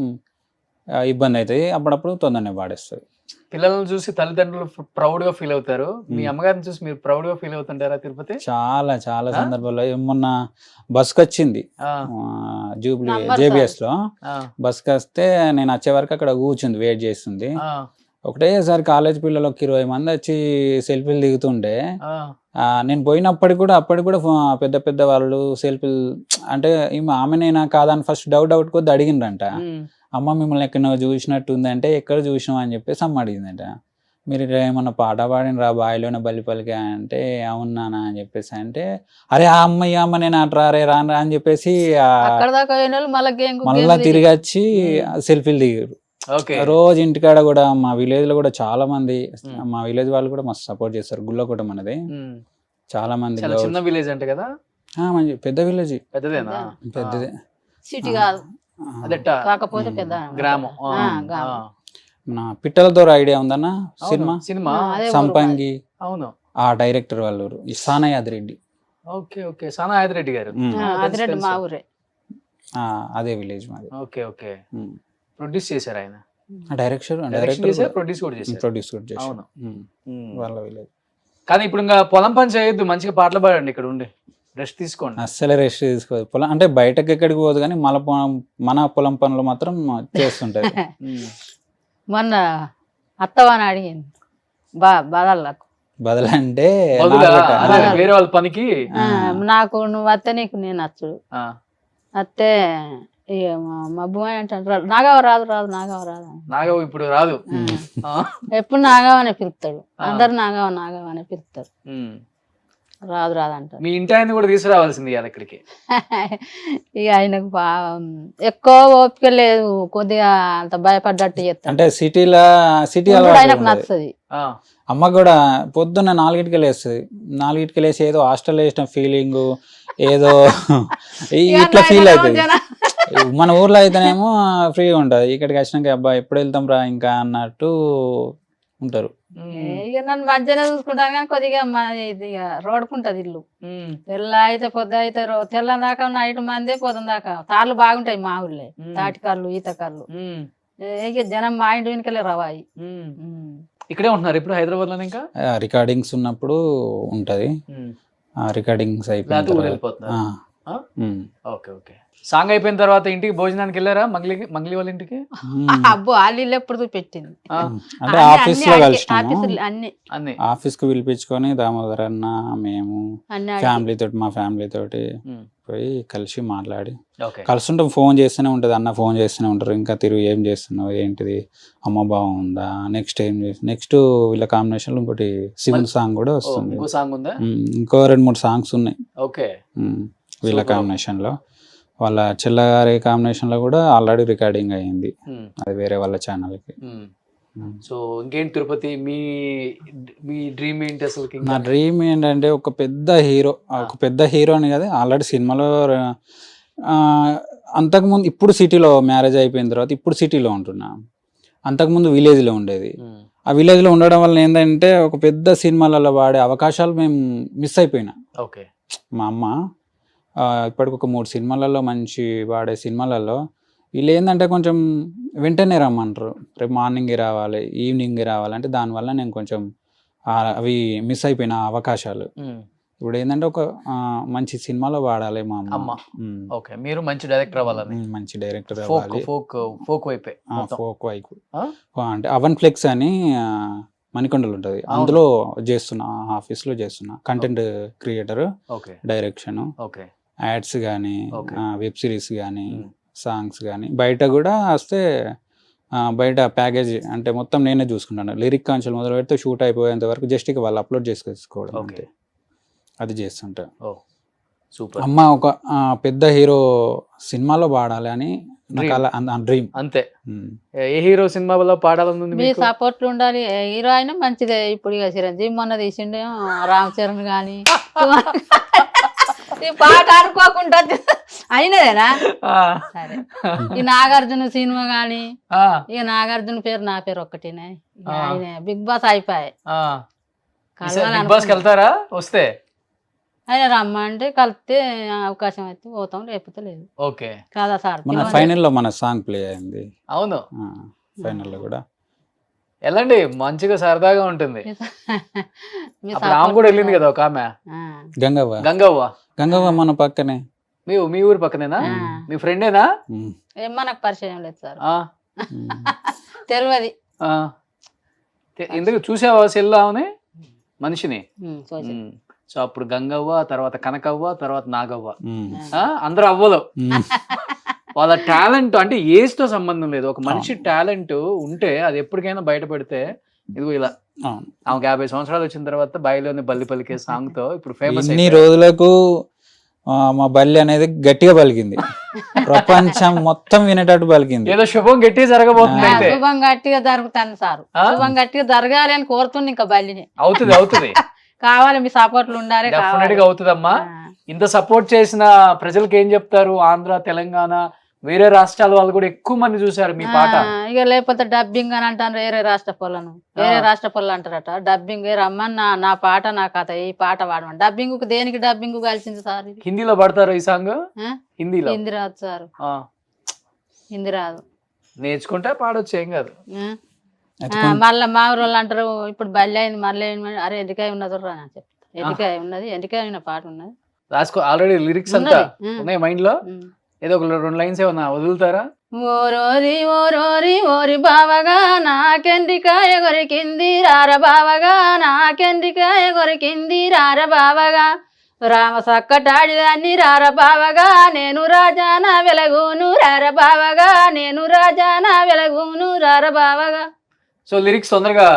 ఇబ్బంది అవుతుంది, అప్పుడప్పుడు తొందరనే పాడేస్తుంది. పిల్లలను చూసి తల్లిదండ్రులు ప్రౌడ్ గా ఫీల్ అవుతారు. మీ అమ్మగారిని చూసి మీరు ప్రౌడ్ గా ఫీల్ అవుతుంటారా తిరుపతి? చాలా సందర్భాల్లో. మొన్న బస్కి వచ్చింది జూబ్లీ జేబిఎస్ లో, బస్కి వస్తే నేను వచ్చే వరకు అక్కడ కూర్చుంది వెయిట్ చేస్తుంది. ఒకటేసారి కాలేజ్ పిల్లలు 20 మంది వచ్చి సెల్ఫీలు దిగుతుండే, నేను పోయినప్పటికి కూడా పెద్ద పెద్ద వాళ్ళు సెల్ఫీలు అంటే ఆమెనేనా కాదని ఫస్ట్ డౌట్ కొద్ది అడిగిండ్రంట. అమ్మ మిమ్మల్ని ఎక్కడ చూసినట్టు ఉందంటే ఎక్కడ చూసినాం అని చెప్పేసి అమ్మ అడిగిందట. మీరు ఏమన్నా పాట పాడినరా బాయిలోనే బల్లిపల్లికి అంటే అవునానా అని చెప్పేసి అంటే, అరే ఆ అమ్మ నేను అట్రా రే రానరా అని చెప్పేసి మళ్ళా తిరిగి వచ్చి సెల్ఫీలు దిగారు. రోజు ఇంటికాడ కూడా మా విలేజ్ లో కూడా చాలా మంది, మా విలేజ్ వాళ్ళు కూడా మస్తు సపోర్ట్ చేస్తారు. గుళ్ళకోట మనది చాలా మంది. చిన్న విలేజ్ అంటే కదా? మంచి పెద్ద విలేజ్, పెద్దదే, సిటీ కాదు కాకపోతే పెద్ద గ్రామం. మన పిట్టలతో ఐడియా ఉందన్న సినిమా సంపంగి? అవును, ఆ డైరెక్టర్ వాళ్ళు సానాయాద్ రెడ్డి. ఓకే, సానాయాద్ రెడ్డి గారు మా ఊరే, అదే విలేజ్ మాది. ఓకే, ప్రొడ్యూస్ చేశారు ఆయన? డైరెక్టర్ ప్రొడ్యూస్ కూడా చేశారు. అవును, వాళ్ళ విలేజ్. కానీ ఇప్పుడు ఇంకా పొలం పని చేయొద్దు, మంచిగా పాటలు పాడండి, ఇక్కడ ఉండి రెస్ట్ తీసుకోండి. అస్సలే రెస్ట్ తీసుకోదు. పొలం అంటే బయటకు ఎక్కడికి పోదు కానీ మన పొలం పనులు మాత్రం చేస్తుంటది. మొన్న అత్తవాని అడిగింది బదలంటే వేరే వాళ్ళ పనికి, నాకు నువ్వు అత్తే నీకు నేను నచ్చుడు అత్తే మా అబ్బాయి అంటాడు నాగవ రాదు నాగవ ఇప్పుడు రాదు, ఎప్పుడు నాగవ అనే పిలుస్తాడు, అందరు నాగవ అనే పిలుస్తారు, రాదు అంటారు. మీ ఇంటి ఆయన కూడా తీసుకురావాల్సింది ఇక్కడికి. ఇక ఆయనకు ఎక్కువ ఓపిక లేదు, కొద్దిగా అంత భయపడ్డట్టు చెప్తాను. అంటే సిటీ ఆయనకు నచ్చది. అమ్మ కూడా పొద్దున్న 4కి లేస్తుంది, 4కి లేచి ఏదో హాస్టల్ వేసిన ఫీలింగ్ ఏదో ఇట్లా ఫీల్ అవుతుంది. మన ఊర్లో అయితేనేమో ఫ్రీగా ఉంటది, ఇక్కడికి వచ్చినాక అబ్బా ఎప్పుడు వెళ్తాం రా ఇంకా అన్నట్టు ఉంటారు. ఇక నన్ను మధ్యలో చూసుకుంటాను కానీ కొద్దిగా రోడ్కుంటది ఇల్లు. తెల్ల అయితే పొద్దు అయితే తెల్ల దాకా నైట్ మందే పొద్దున దాకా తాళ్ళు బాగుంటాయి మా ఊళ్ళే, తాటికల్లు ఈతకల్లు. ఇక జనం మా ఇంటి వెనుకలే రవాయి. ఇక్కడే ఉంటున్నారు ఇప్పుడు హైదరాబాద్ లో? ఇంకా రికార్డింగ్స్ ఉన్నప్పుడు ఉంటది, రికార్డింగ్స్ అయిపోయిన ఓకే. సాంగ్ అయిపోయిన తర్వాత ఇంటికి భోజనానికి వెళ్ళారా మంగ్లీ వాళ్ళ ఇంటికి? అబ్బో వాళ్ళు ఎప్పుడు పెట్టింది అంటే ఆఫీస్ లో కలిసి ఆఫీస్ కు పిలిపించుకొని దామోదర్ అన్న మేము మా ఫ్యామిలీ తోటి పోయి కలిసి మాట్లాడి కలుస్తుంటాం. ఫోన్ చేస్తూనే ఉంటది, అన్న ఫోన్ చేస్తూనే ఉంటారు. ఇంకా తిరుగు ఏం చేస్తున్నావు ఏంటిది, అమ్మ బాగుందా, నెక్స్ట్ వీళ్ళ కాంబినేషన్ లో ఇంకోటి శివుని సాంగ్ కూడా వస్తుంది. ఇంకో 2-3 సాంగ్స్ ఉన్నాయి వీళ్ళ కాంబినేషన్ లో. వాళ్ళ చెల్లగారి కాంబినేషన్ లో కూడా ఆల్రెడీ రికార్డింగ్ అయ్యింది, అది వేరే వాళ్ళ ఛానల్ కి. సో ఇంకేంటి తిరుపతి, మీ డ్రీమ్ ఏంటి అసలు? నా డ్రీమ్ ఏంటంటే ఒక పెద్ద హీరో అని కదా, ఆల్రెడీ సినిమాలో అంతకుముందు ఇప్పుడు సిటీలో మ్యారేజ్ అయిపోయిన తర్వాత ఇప్పుడు సిటీలో ఉంటున్నా. అంతకుముందు విలేజ్లో ఉండేది. ఆ విలేజ్లో ఉండడం వల్ల ఏంటంటే ఒక పెద్ద సినిమాలలో వాడే అవకాశాలు మేము మిస్ అయిపోయినా. ఓకే. మా అమ్మ ఇప్పటికి ఒక 3 సినిమాలలో మంచి వాడే సినిమాలలో వీళ్ళు ఏంటంటే కొంచెం వెంటనే రమ్మంటారు, రేపు మార్నింగే రావాలి, ఈవినింగే రావాలి. అంటే దానివల్ల నేను కొంచెం అవి మిస్ అయిపోయిన అవకాశాలు. ఇప్పుడు ఏంటంటే ఒక మంచి సినిమాలో వాడాలి మా అమ్మ. ఓకే, మీరు మంచి డైరెక్టర్ అవ్వాలని. మంచి డైరెక్టర్ ఫోక్ అవ్వాలి. ఫోక్ వైపే ఫోక్ వైపు అంటే అవన్ ఫ్లెక్స్ అని మణికొండలు ఉంటుంది, అందులో చేస్తున్నా, ఆఫీస్లో చేస్తున్నా. కంటెంట్ క్రియేటర్, డైరెక్షన్, యాడ్స్ కానీ, వెబ్ సిరీస్ కానీ, సాంగ్స్ కానీ. బయట కూడా వస్తే బయట ప్యాకేజ్ అంటే మొత్తం నేనే చూసుకుంటాను. లిరిక్ కాన్షియల్ మొదలు పెడితే షూట్ అయిపోయేంత వరకు జస్ట్ ఇక వాళ్ళు అప్లోడ్ చేసుకోవడం అంతే, అది చేస్తుంటా. సూపర్. అమ్మ ఒక పెద్ద హీరో సినిమాలో పాడాలి అని నాకు అలా డ్రీమ్ అంతే. ఏ హీరో సినిమాలో పాడాలని మీ సపోర్ట్లు ఉండాలి. హీరో అయినా మంచిదే. ఇప్పుడు ఇక చిరంజీవి మొన్న తీసిండే రామ్ చరణ్ కానీ ఈ పాట అనుకోకుండా అయినదేనా. సరే, ఈ నాగార్జున సినిమా గాని, ఇక నాగార్జున పేరు నా పేరు ఒక్కటేనే. ఆయన బిగ్ బాస్ అయిపోయాయి. వెళ్తారా వస్తే? ఆయన రమ్మంటే కలిస్తే అవకాశం అయితే పోతాం, లేకపోతే లేదు. ఓకే కదా సార్. మన ఫైనల్ లో మన సాంగ్ ప్లే అయింది. అవును, ఫైనల్ లో కూడా వెళ్ళండి, మంచిగా సరదాగా ఉంటుంది. ఆమె కూడా వెళ్ళింది కదా ఒక ఆమె, గంగవ్వ మన పక్కనే. మీ ఊరు పక్కనేనా? మీ ఫ్రెండేనా? మనకు పరిచయం లేదు సార్, తెలియదు. ఎందుకు చూసావా సెల్లావుని మనిషిని? సో అప్పుడు గంగవ్వ, తర్వాత కనకవ్వ, తర్వాత నాగవ్వ, అందరూ అవ్వలు. వాళ్ళ టాలెంట్ అంటే ఏజ్ తో సంబంధం లేదు. ఒక మనిషి టాలెంట్ ఉంటే అది ఎప్పటికైనా బయటపడితే, ఇదిగో ఇలా ఆమెకు 50 సంవత్సరాలు వచ్చిన తర్వాత బాయిలోని బల్లి పలికే సాంగ్ తో ఇప్పుడు ఫేమస్. ఇన్ని రోజులకు మా బల్లి అనేది గట్టిగా పలికింది, ప్రపంచం మొత్తం వినేటట్టు పలికింది. ఏదో శుభం గట్టిగా జరగబోతుంది. శుభం గట్టిగా జరుగుతాను సార్, శుభం గట్టిగా జరగాలి అని కోరుతుంది. ఇంకా బల్లిని అవుతుంది కావాలి, మీ సపోర్ట్లు ఉండాలి. డెఫినెట్ గా అవుతుందమ్మా. ఇంత సపోర్ట్ చేసిన ప్రజలకు ఏం చెప్తారు? ఆంధ్ర, తెలంగాణ, వేరే రాష్ట్రాల వాళ్ళు కూడా ఎక్కువ మంది చూసారు మీ పాట. ఇక లేకపోతే డబ్బింగ్ అని అంటారు, వేరే రాష్ట్ర పొలను, వేరే రాష్ట్ర పొలం అంటారట. డబ్బింగ్ రమ్మని నా పాట, నా కథ, ఈ పాట వాడమని. డబ్బింగ్ దేనికి డబ్బింగ్ కలిసింది సార్? హిందీలో పడతారు ఈ సాంగ్? హిందీలో? హిందీ రాదు సార్, హిందీ రాదు. నేర్చుకుంటే పాడొచ్చు, ఏం కాదు. మళ్ళీ మా ఊరు వాళ్ళు అంటారు, ఇప్పుడు బల్లి అయింది మళ్ళీ అరే ఎంటికాయ ఉన్నది రా అని చెప్తారు. ఎంటికాయ ఉన్నది, ఎంటికాయ అయిన పాట ఉన్నది, రాసుకో. ఆల్రెడీ లిరిక్స్ అంతా ఉన్నాయి మైండ్ లో. ఏదో ఒక 2 లైన్స్ ఏమన్నా వదులుతారా? ఓరోరి ఓరోరి ఓరి బావగా నాకెంటికాయ కొరికింది రార బావగా, నాకెంటికాయ కొరికింది రార బావగా, రామ సక్కటాడిదాన్ని రార బావగా, నేను రాజాన వెలగును రార బావగా, నేను రాజాన వెలగును రార బావగా. సో లిరిక్స్ తొందరగా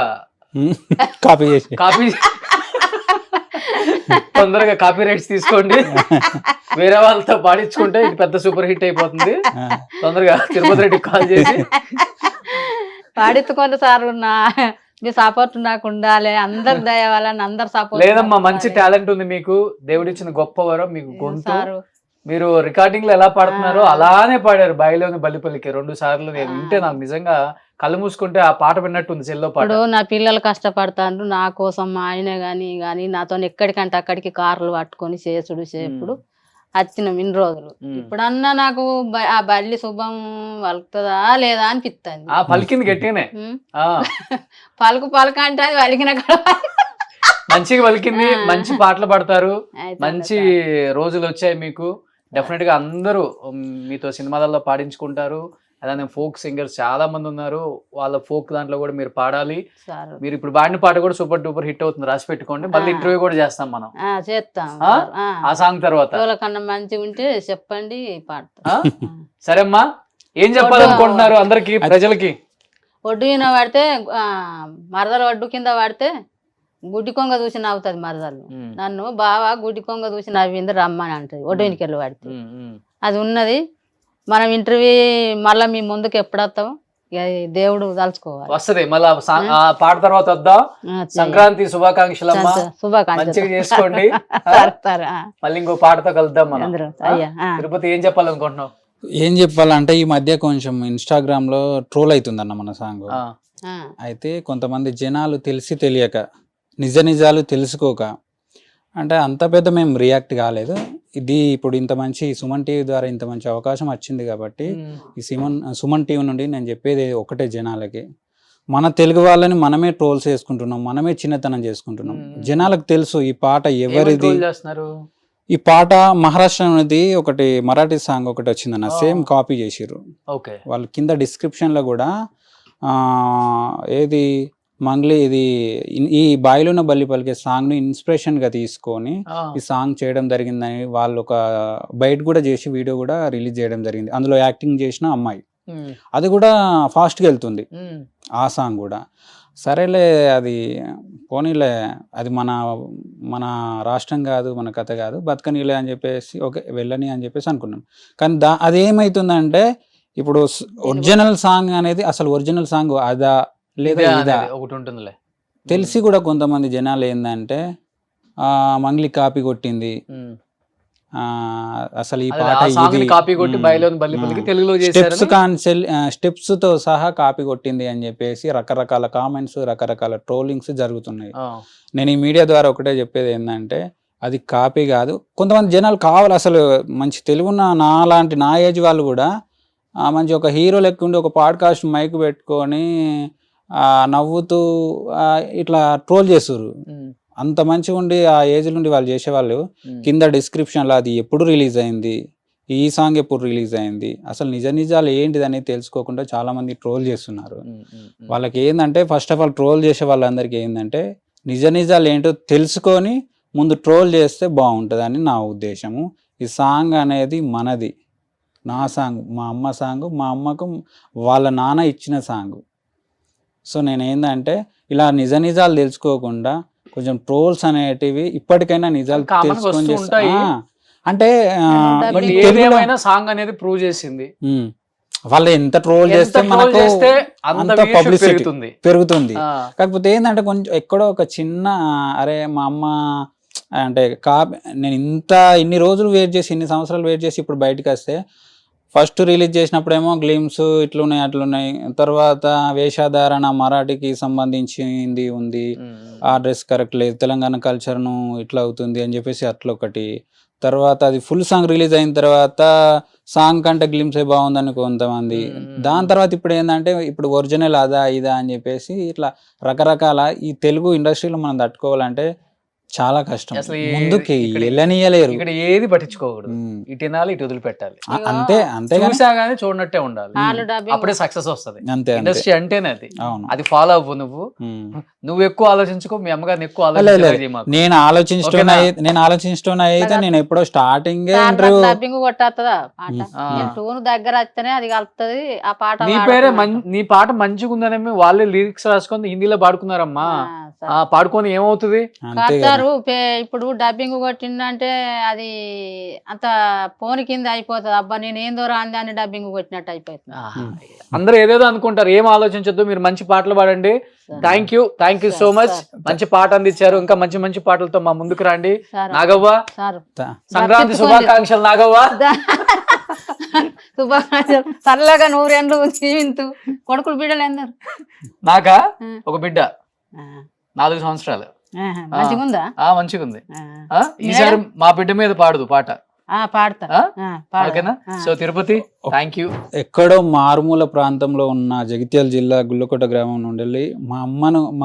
కాపీ తొందరగా కాపీ రైట్స్ తీసుకోండి, వేరే వాళ్ళతో పాడించుకుంటే ఇది పెద్ద సూపర్ హిట్ అయిపోతుంది. తొందరగా తిరుపతి రెడ్డికి కాల్ చేసి పాడించుకోండి సార్. మీ సపోర్ట్ నాకు ఉండాలి, అందరు దయ వాళ్ళని అందరు సపోర్ట్. లేదమ్మా, మంచి టాలెంట్ ఉంది మీకు, దేవుడిచ్చిన గొప్ప వరం మీకు గొంతు. మీరు రికార్డింగ్ లో ఎలా పాడుతున్నారో అలానే పాడారు బాయిలోని బల్లిపల్లికి 2 సార్లు. నేను వింటే నాకు నిజంగా కళ్ళు మూసుకుంటే ఆ పాట విన్నట్టుంది, చెల్లో పాట. నా పిల్లలు కష్టపడతారు నా కోసం, మా ఆయన గాని నాతో ఎక్కడికంటే అక్కడికి కార్లు పట్టుకొని చేసుడు చేపుడు వచ్చినాం ఇన్ని రోజులు. ఇప్పుడన్నా నాకు ఆ బల్లి శుభం పలుకుతుందా లేదా అనిపిస్తుంది. పలికింది గట్టిగానే, పలుకు అంటే అది పలికిన మంచిగా పలికింది. మంచి పాటలు పాడతారు, మంచి రోజులు వచ్చాయి మీకు. డెఫినెట్ గా అందరూ మీతో సినిమాలలో పాడించుకుంటారు. అలానే ఫోక్ సింగర్స్ చాలా మంది ఉన్నారు, వాళ్ళ ఫోక్ దాంట్లో కూడా మీరు పాడాలి. మీరు ఇప్పుడు పాడిన పాట కూడా సూపర్ డూపర్ హిట్ అవుతుంది, రాసి పెట్టుకోండి. మళ్ళీ ఇంటర్వ్యూ కూడా చేస్తాం మనం, చేస్తాం. ఆ సాంగ్ తర్వాత కన్నా మంచిగా ఉంటే చెప్పండి, పాడతా. సరే అమ్మా, ఏం చెప్పాలనుకుంటున్నారు అందరికి ప్రజలకి? ఒడ్డు కింద పడితే మరదలు, ఒడ్డు కింద పడితే గుడ్డి కొంగ చూసి నవ్వుతుంది మరదలు. నన్ను బావా గుడ్డి కొంగ చూసి నవ్వింది రమ్మని అంటది ఒడ్డు వెనుక వెళ్ళి పడితే. అది ఉన్నది. మనం ఇంటర్వ్యూ మళ్ళీ మీ ముందుకు ఎప్పుడు వస్తాము, దేవుడు తలుచుకోవాలి. వస్తుంది మళ్ళీ పాట తర్వాత వద్దాం. సంక్రాంతి శుభాకాంక్షలు, మంచిగా చేసుకోండి. మళ్ళీ ఇంకో పాటతో కలుద్దాం మనం. తిరుపతి ఏం చెప్పాలనుకుంటున్నావు? ఏం చెప్పాలంటే ఈ మధ్య కొంచెం ఇన్స్టాగ్రామ్ లో ట్రోల్ అవుతుందన్న మన సాంగ్. ఆ, ఆ, అయితే కొంతమంది జనాలు తెలిసి తెలియక నిజాలు తెలుసుకోక అంటే అంత పెద్ద మేము రియాక్ట్ కాలేదు. ఇది ఇప్పుడు ఇంత మంచి సుమన్ టీవీ ద్వారా ఇంత మంచి అవకాశం వచ్చింది కాబట్టి ఈ సుమన్ టీవీ నుండి నేను చెప్పేది ఒకటే, జనాలకి మన తెలుగు వాళ్ళని మనమే ట్రోల్స్ చేసుకుంటున్నాం, మనమే చిన్నతనం చేసుకుంటున్నాం. జనాలకు తెలుసు ఈ పాట ఎవరిది. troll చేస్తున్నారు? ఈ పాట మహారాష్ట్ర అనేది ఒకటి మరాఠీ సాంగ్ ఒకటి వచ్చిందన్న, సేమ్ కాపీ చేసిర్రు ఓకే. వాళ్ళు. కింద డిస్క్రిప్షన్లో కూడా ఏది మంగ్లీ ఇది ఈ బాయిలోన బల్లి పలికే సాంగ్ని ఇన్స్పిరేషన్గా తీసుకొని ఈ సాంగ్ చేయడం జరిగిందని వాళ్ళు ఒక బయట కూడా చేసి వీడియో కూడా రిలీజ్ చేయడం జరిగింది. అందులో యాక్టింగ్ చేసిన అమ్మాయి, అది కూడా ఫాస్ట్గా వెళ్తుంది ఆ సాంగ్ కూడా. సరేలే అది పోనీలే, అది మన రాష్ట్రం కాదు, మన కథ కాదు, బతకనీలే అని చెప్పేసి ఓకే వెళ్ళని అని చెప్పేసి అనుకున్నాం. కానీ అది ఏమవుతుందంటే ఇప్పుడు ఒరిజినల్ సాంగ్ అనేది అసలు ఒరిజినల్ సాంగ్ అదా లేదా ఇదా ఒకటి ఉంటుందిలే తెలిసి కూడా కొంతమంది జనాలు ఏంటంటే మంగ్లీ కాపీ కొట్టింది, అసలు ఈ పాట ఇది కాపీ కొట్టి బయలోని బల్లి పలికి తెలుగులో స్టెప్స్ తో సహా కాపీ కొట్టింది అని చెప్పేసి రకరకాల కామెంట్స్, రకరకాల ట్రోలింగ్స్ జరుగుతున్నాయి. నేను ఈ మీడియా ద్వారా ఒకటే చెప్పేది ఏంటంటే అది కాపీ కాదు. కొంతమంది జనాలు కావాలి, అసలు మంచి తెలుగున్న నా ఏజ్ వాళ్ళు కూడా మంచి ఒక హీరో లెక్క ఉండి ఒక పాడ్కాస్ట్ మైక్ పెట్టుకొని నవ్వుతూ ఇట్లా ట్రోల్ చేస్తుర్రు. అంత మంచిగా ఉండి ఆ ఏజ్ నుండి వాళ్ళు చేసేవాళ్ళు కింద డిస్క్రిప్షన్లో అది ఎప్పుడు రిలీజ్ అయింది, ఈ సాంగ్ ఎప్పుడు రిలీజ్ అయింది, అసలు నిజాలు ఏంటిది అనేది తెలుసుకోకుండా చాలా మంది ట్రోల్ చేస్తున్నారు. వాళ్ళకి ఏంటంటే ఫస్ట్ ఆఫ్ ఆల్ ట్రోల్ చేసే వాళ్ళందరికీ ఏంటంటే నిజాలు ఏంటో తెలుసుకొని ముందు ట్రోల్ చేస్తే బాగుంటుందని నా ఉద్దేశము. ఈ సాంగ్ అనేది మనది, నా సాంగ్, మా అమ్మ సాంగ్, మా అమ్మకు వాళ్ళ నాన్న ఇచ్చిన సాంగ్. సో నేను ఏంటంటే ఇలా నిజాలు తెలుసుకోకుండా కొంచెం ట్రోల్స్ అనేటివి ఇప్పటికైనా నిజాలు తెలుసుకొని అంటే సాంగ్ అనేది ప్రూవ్ చేసింది. వాళ్ళు ఎంత ట్రోల్ చేస్తే మనకు అంత పబ్లిసిటీ పెరుగుతుంది. కాకపోతే ఏంటంటే కొంచెం ఎక్కడో ఒక చిన్న అరే మా అమ్మ అంటే నేను ఇన్ని రోజులు వెయిట్ చేసి, ఇన్ని సంవత్సరాలు వెయిట్ చేసి ఇప్పుడు బయటకు వస్తే ఫస్ట్ రిలీజ్ చేసినప్పుడేమో గ్లిమ్స్ ఇట్లున్నాయి అట్లున్నాయి, తర్వాత వేషధారణ మరాఠీకి సంబంధించింది ఉంది, ఆ డ్రెస్ కరెక్ట్ లేదు, తెలంగాణ కల్చర్ను ఇట్లా అవుతుంది అని చెప్పేసి అట్లా ఒకటి. తర్వాత అది ఫుల్ సాంగ్ రిలీజ్ అయిన తర్వాత సాంగ్ కంటే గ్లిమ్సే బాగుందని కొంతమంది. దాని తర్వాత ఇప్పుడు ఏంటంటే ఇప్పుడు ఒరిజినల్ అదా ఇదా అని చెప్పేసి ఇట్లా రకరకాల ఈ తెలుగు ఇండస్ట్రీలో మనం తట్టుకోవాలంటే చాలా కష్టం. ముందుకి వెళ్ళనియలేరు, ఇక్కడ ఏది పట్టించుకోకూడదు, ఇటు వినాలి ఇటు వదిలిపెట్టాలి, అంతే చూసాగానే చూడనట్టే ఉండాలి, అప్పుడే సక్సెస్ వస్తుంది. ఇండస్ట్రీ అంటేనే అది. అది ఫాలో అవ్వు, నువ్వు ఎక్కువ ఆలోచించుకో, మీ అమ్మగారిని ఎక్కువ నేను ఆలోచించడం అయితే నేను ఎప్పుడో స్టార్టింగ్ డబ్బింగ్ కొట్టేస్తుందా టోన్ దగ్గర వస్తేనే అది కలుపుతుంది ఆ పాట. నీ పాట మంచిగా ఉందని వాళ్ళే లిరిక్స్ రాసుకొని హిందీలో పాడుకున్నారమ్మా, పాడుకొని ఏమవుతుంది? ఇప్పుడు డబ్బింగ్ కొట్టిందంటే అది అంత ఫోన్ కింద అయిపోతుంది. అబ్బా నేను ఏందో రాంది అని డబ్బింగ్ కొట్టినట్టు అయిపోతుంది. అందరూ ఏదేదో అనుకుంటారు, ఏం ఆలోచించొద్దు, మీరు మంచి పాటలు పాడండి. థ్యాంక్ యూ సో మచ్, మంచి పాట అందించారు. ఇంకా మంచి మంచి పాటలతో మా ముందుకు రండి. నాగవ్వ, సంక్రాంతి శుభాకాంక్షలు. నాగవ్వ శుభాకాంక్షలు, చల్లగా 100 ఏళ్ళు జీవింతు. కొడుకులు బిడ్డలు ఎందరు? నాకా ఒక బిడ్డ, 4 సంవత్సరాలు. మంచిగుందా? మంచిగుంది. ఈసారి మా బిడ్డ మీద పాడదు పాట, పాడతా. ఓకేనా? So Tirupati, thank you. ఎక్కడో మారుమూల ప్రాంతంలో ఉన్న జగిత్యాల జిల్లా గుళ్ళకోట గ్రామం నుండి మా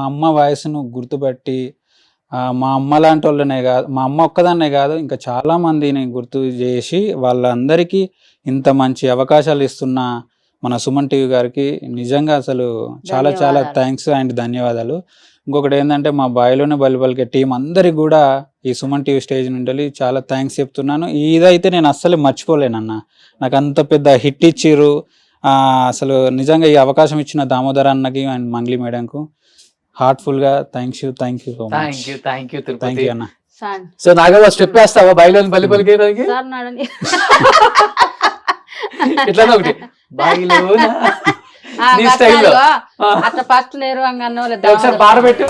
అమ్మ వయసును గుర్తుపట్టి మా అమ్మ లాంటి వాళ్ళనే కాదు, మా అమ్మ ఒక్కదాన్నే కాదు ఇంకా చాలా మందిని గుర్తు చేసి వాళ్ళందరికీ ఇంత మంచి అవకాశాలు ఇస్తున్న మన సుమన్ టీవీ గారికి నిజంగా అసలు చాలా చాలా థ్యాంక్స్ అండ్ ధన్యవాదాలు. ఇంకొకటి ఏంటంటే మా బాయిలోనే బల్లి పలికే టీం అందరికి కూడా ఈ సుమన్ టీవీ స్టేజ్ నుండి చాలా థ్యాంక్స్ చెప్తున్నాను. ఇదైతే నేను అస్సలు మర్చిపోలేనన్న, నాకు అంత పెద్ద హిట్ ఇచ్చిర్రు. అసలు నిజంగా ఈ అవకాశం ఇచ్చిన దామోదర్ అన్నకి అండ్ మంగ్లీ మేడంకు హార్ట్ఫుల్గా థ్యాంక్ యూ అన్న. సో నాగవ్వ స్టెప్ వేస్తావా బాయిలోని బల్లి పలికేదానికి? ఇట్లా ఒకటి బాయిలోనా అట్లా ఫస్ట్ లేరు ఒకసారి పాట పెట్టు.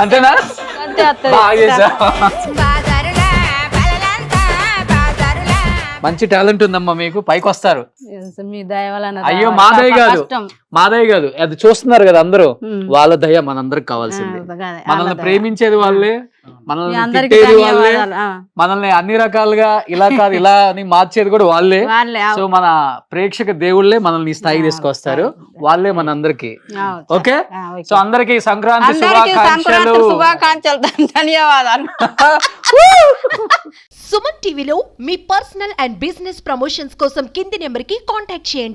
అంతేనా? మంచి టాలెంట్ ఉందమ్మా మీకు, పైకి వస్తారు. మీ దయ వలన అయ్యో, రావాలి. మాదయ్య పాప కాదు. కష్టం. మాదయ్య కాదు, అది చూస్తున్నారు కదా అందరూ, ఉమ్. వాళ్ళ దయ మనందరికి కావాల్సింది. అదే, మనల్ని వాళ్ళ దయ. ప్రేమించేది వాళ్ళే, మీ మనల్ని అందరికీ తిట్టేది వాళ్ళే, ధన్యవాదాలు. మనల్ని అన్ని రకాలుగా ఇలా కాదు ఇలా అని మార్చేది కూడా వాళ్ళే. వాళ్ళే సో మన ప్రేక్షక దేవుళ్ళే మనల్ని ఈ స్థాయికి తీసుకొస్తారు, వాళ్ళే మనందరికి. ఓకే, సో అందరికి సంక్రాంతి శుభాకాంక్షలు. శుభాకాంక్షలు, ధన్యవాదాలు. సుమన్ టీవీలో మీ పర్సనల్ అండ్ బిజినెస్ ప్రమోషన్స్ కోసం కింది నెంబర్కి కాంటాక్ట్ చేయండి.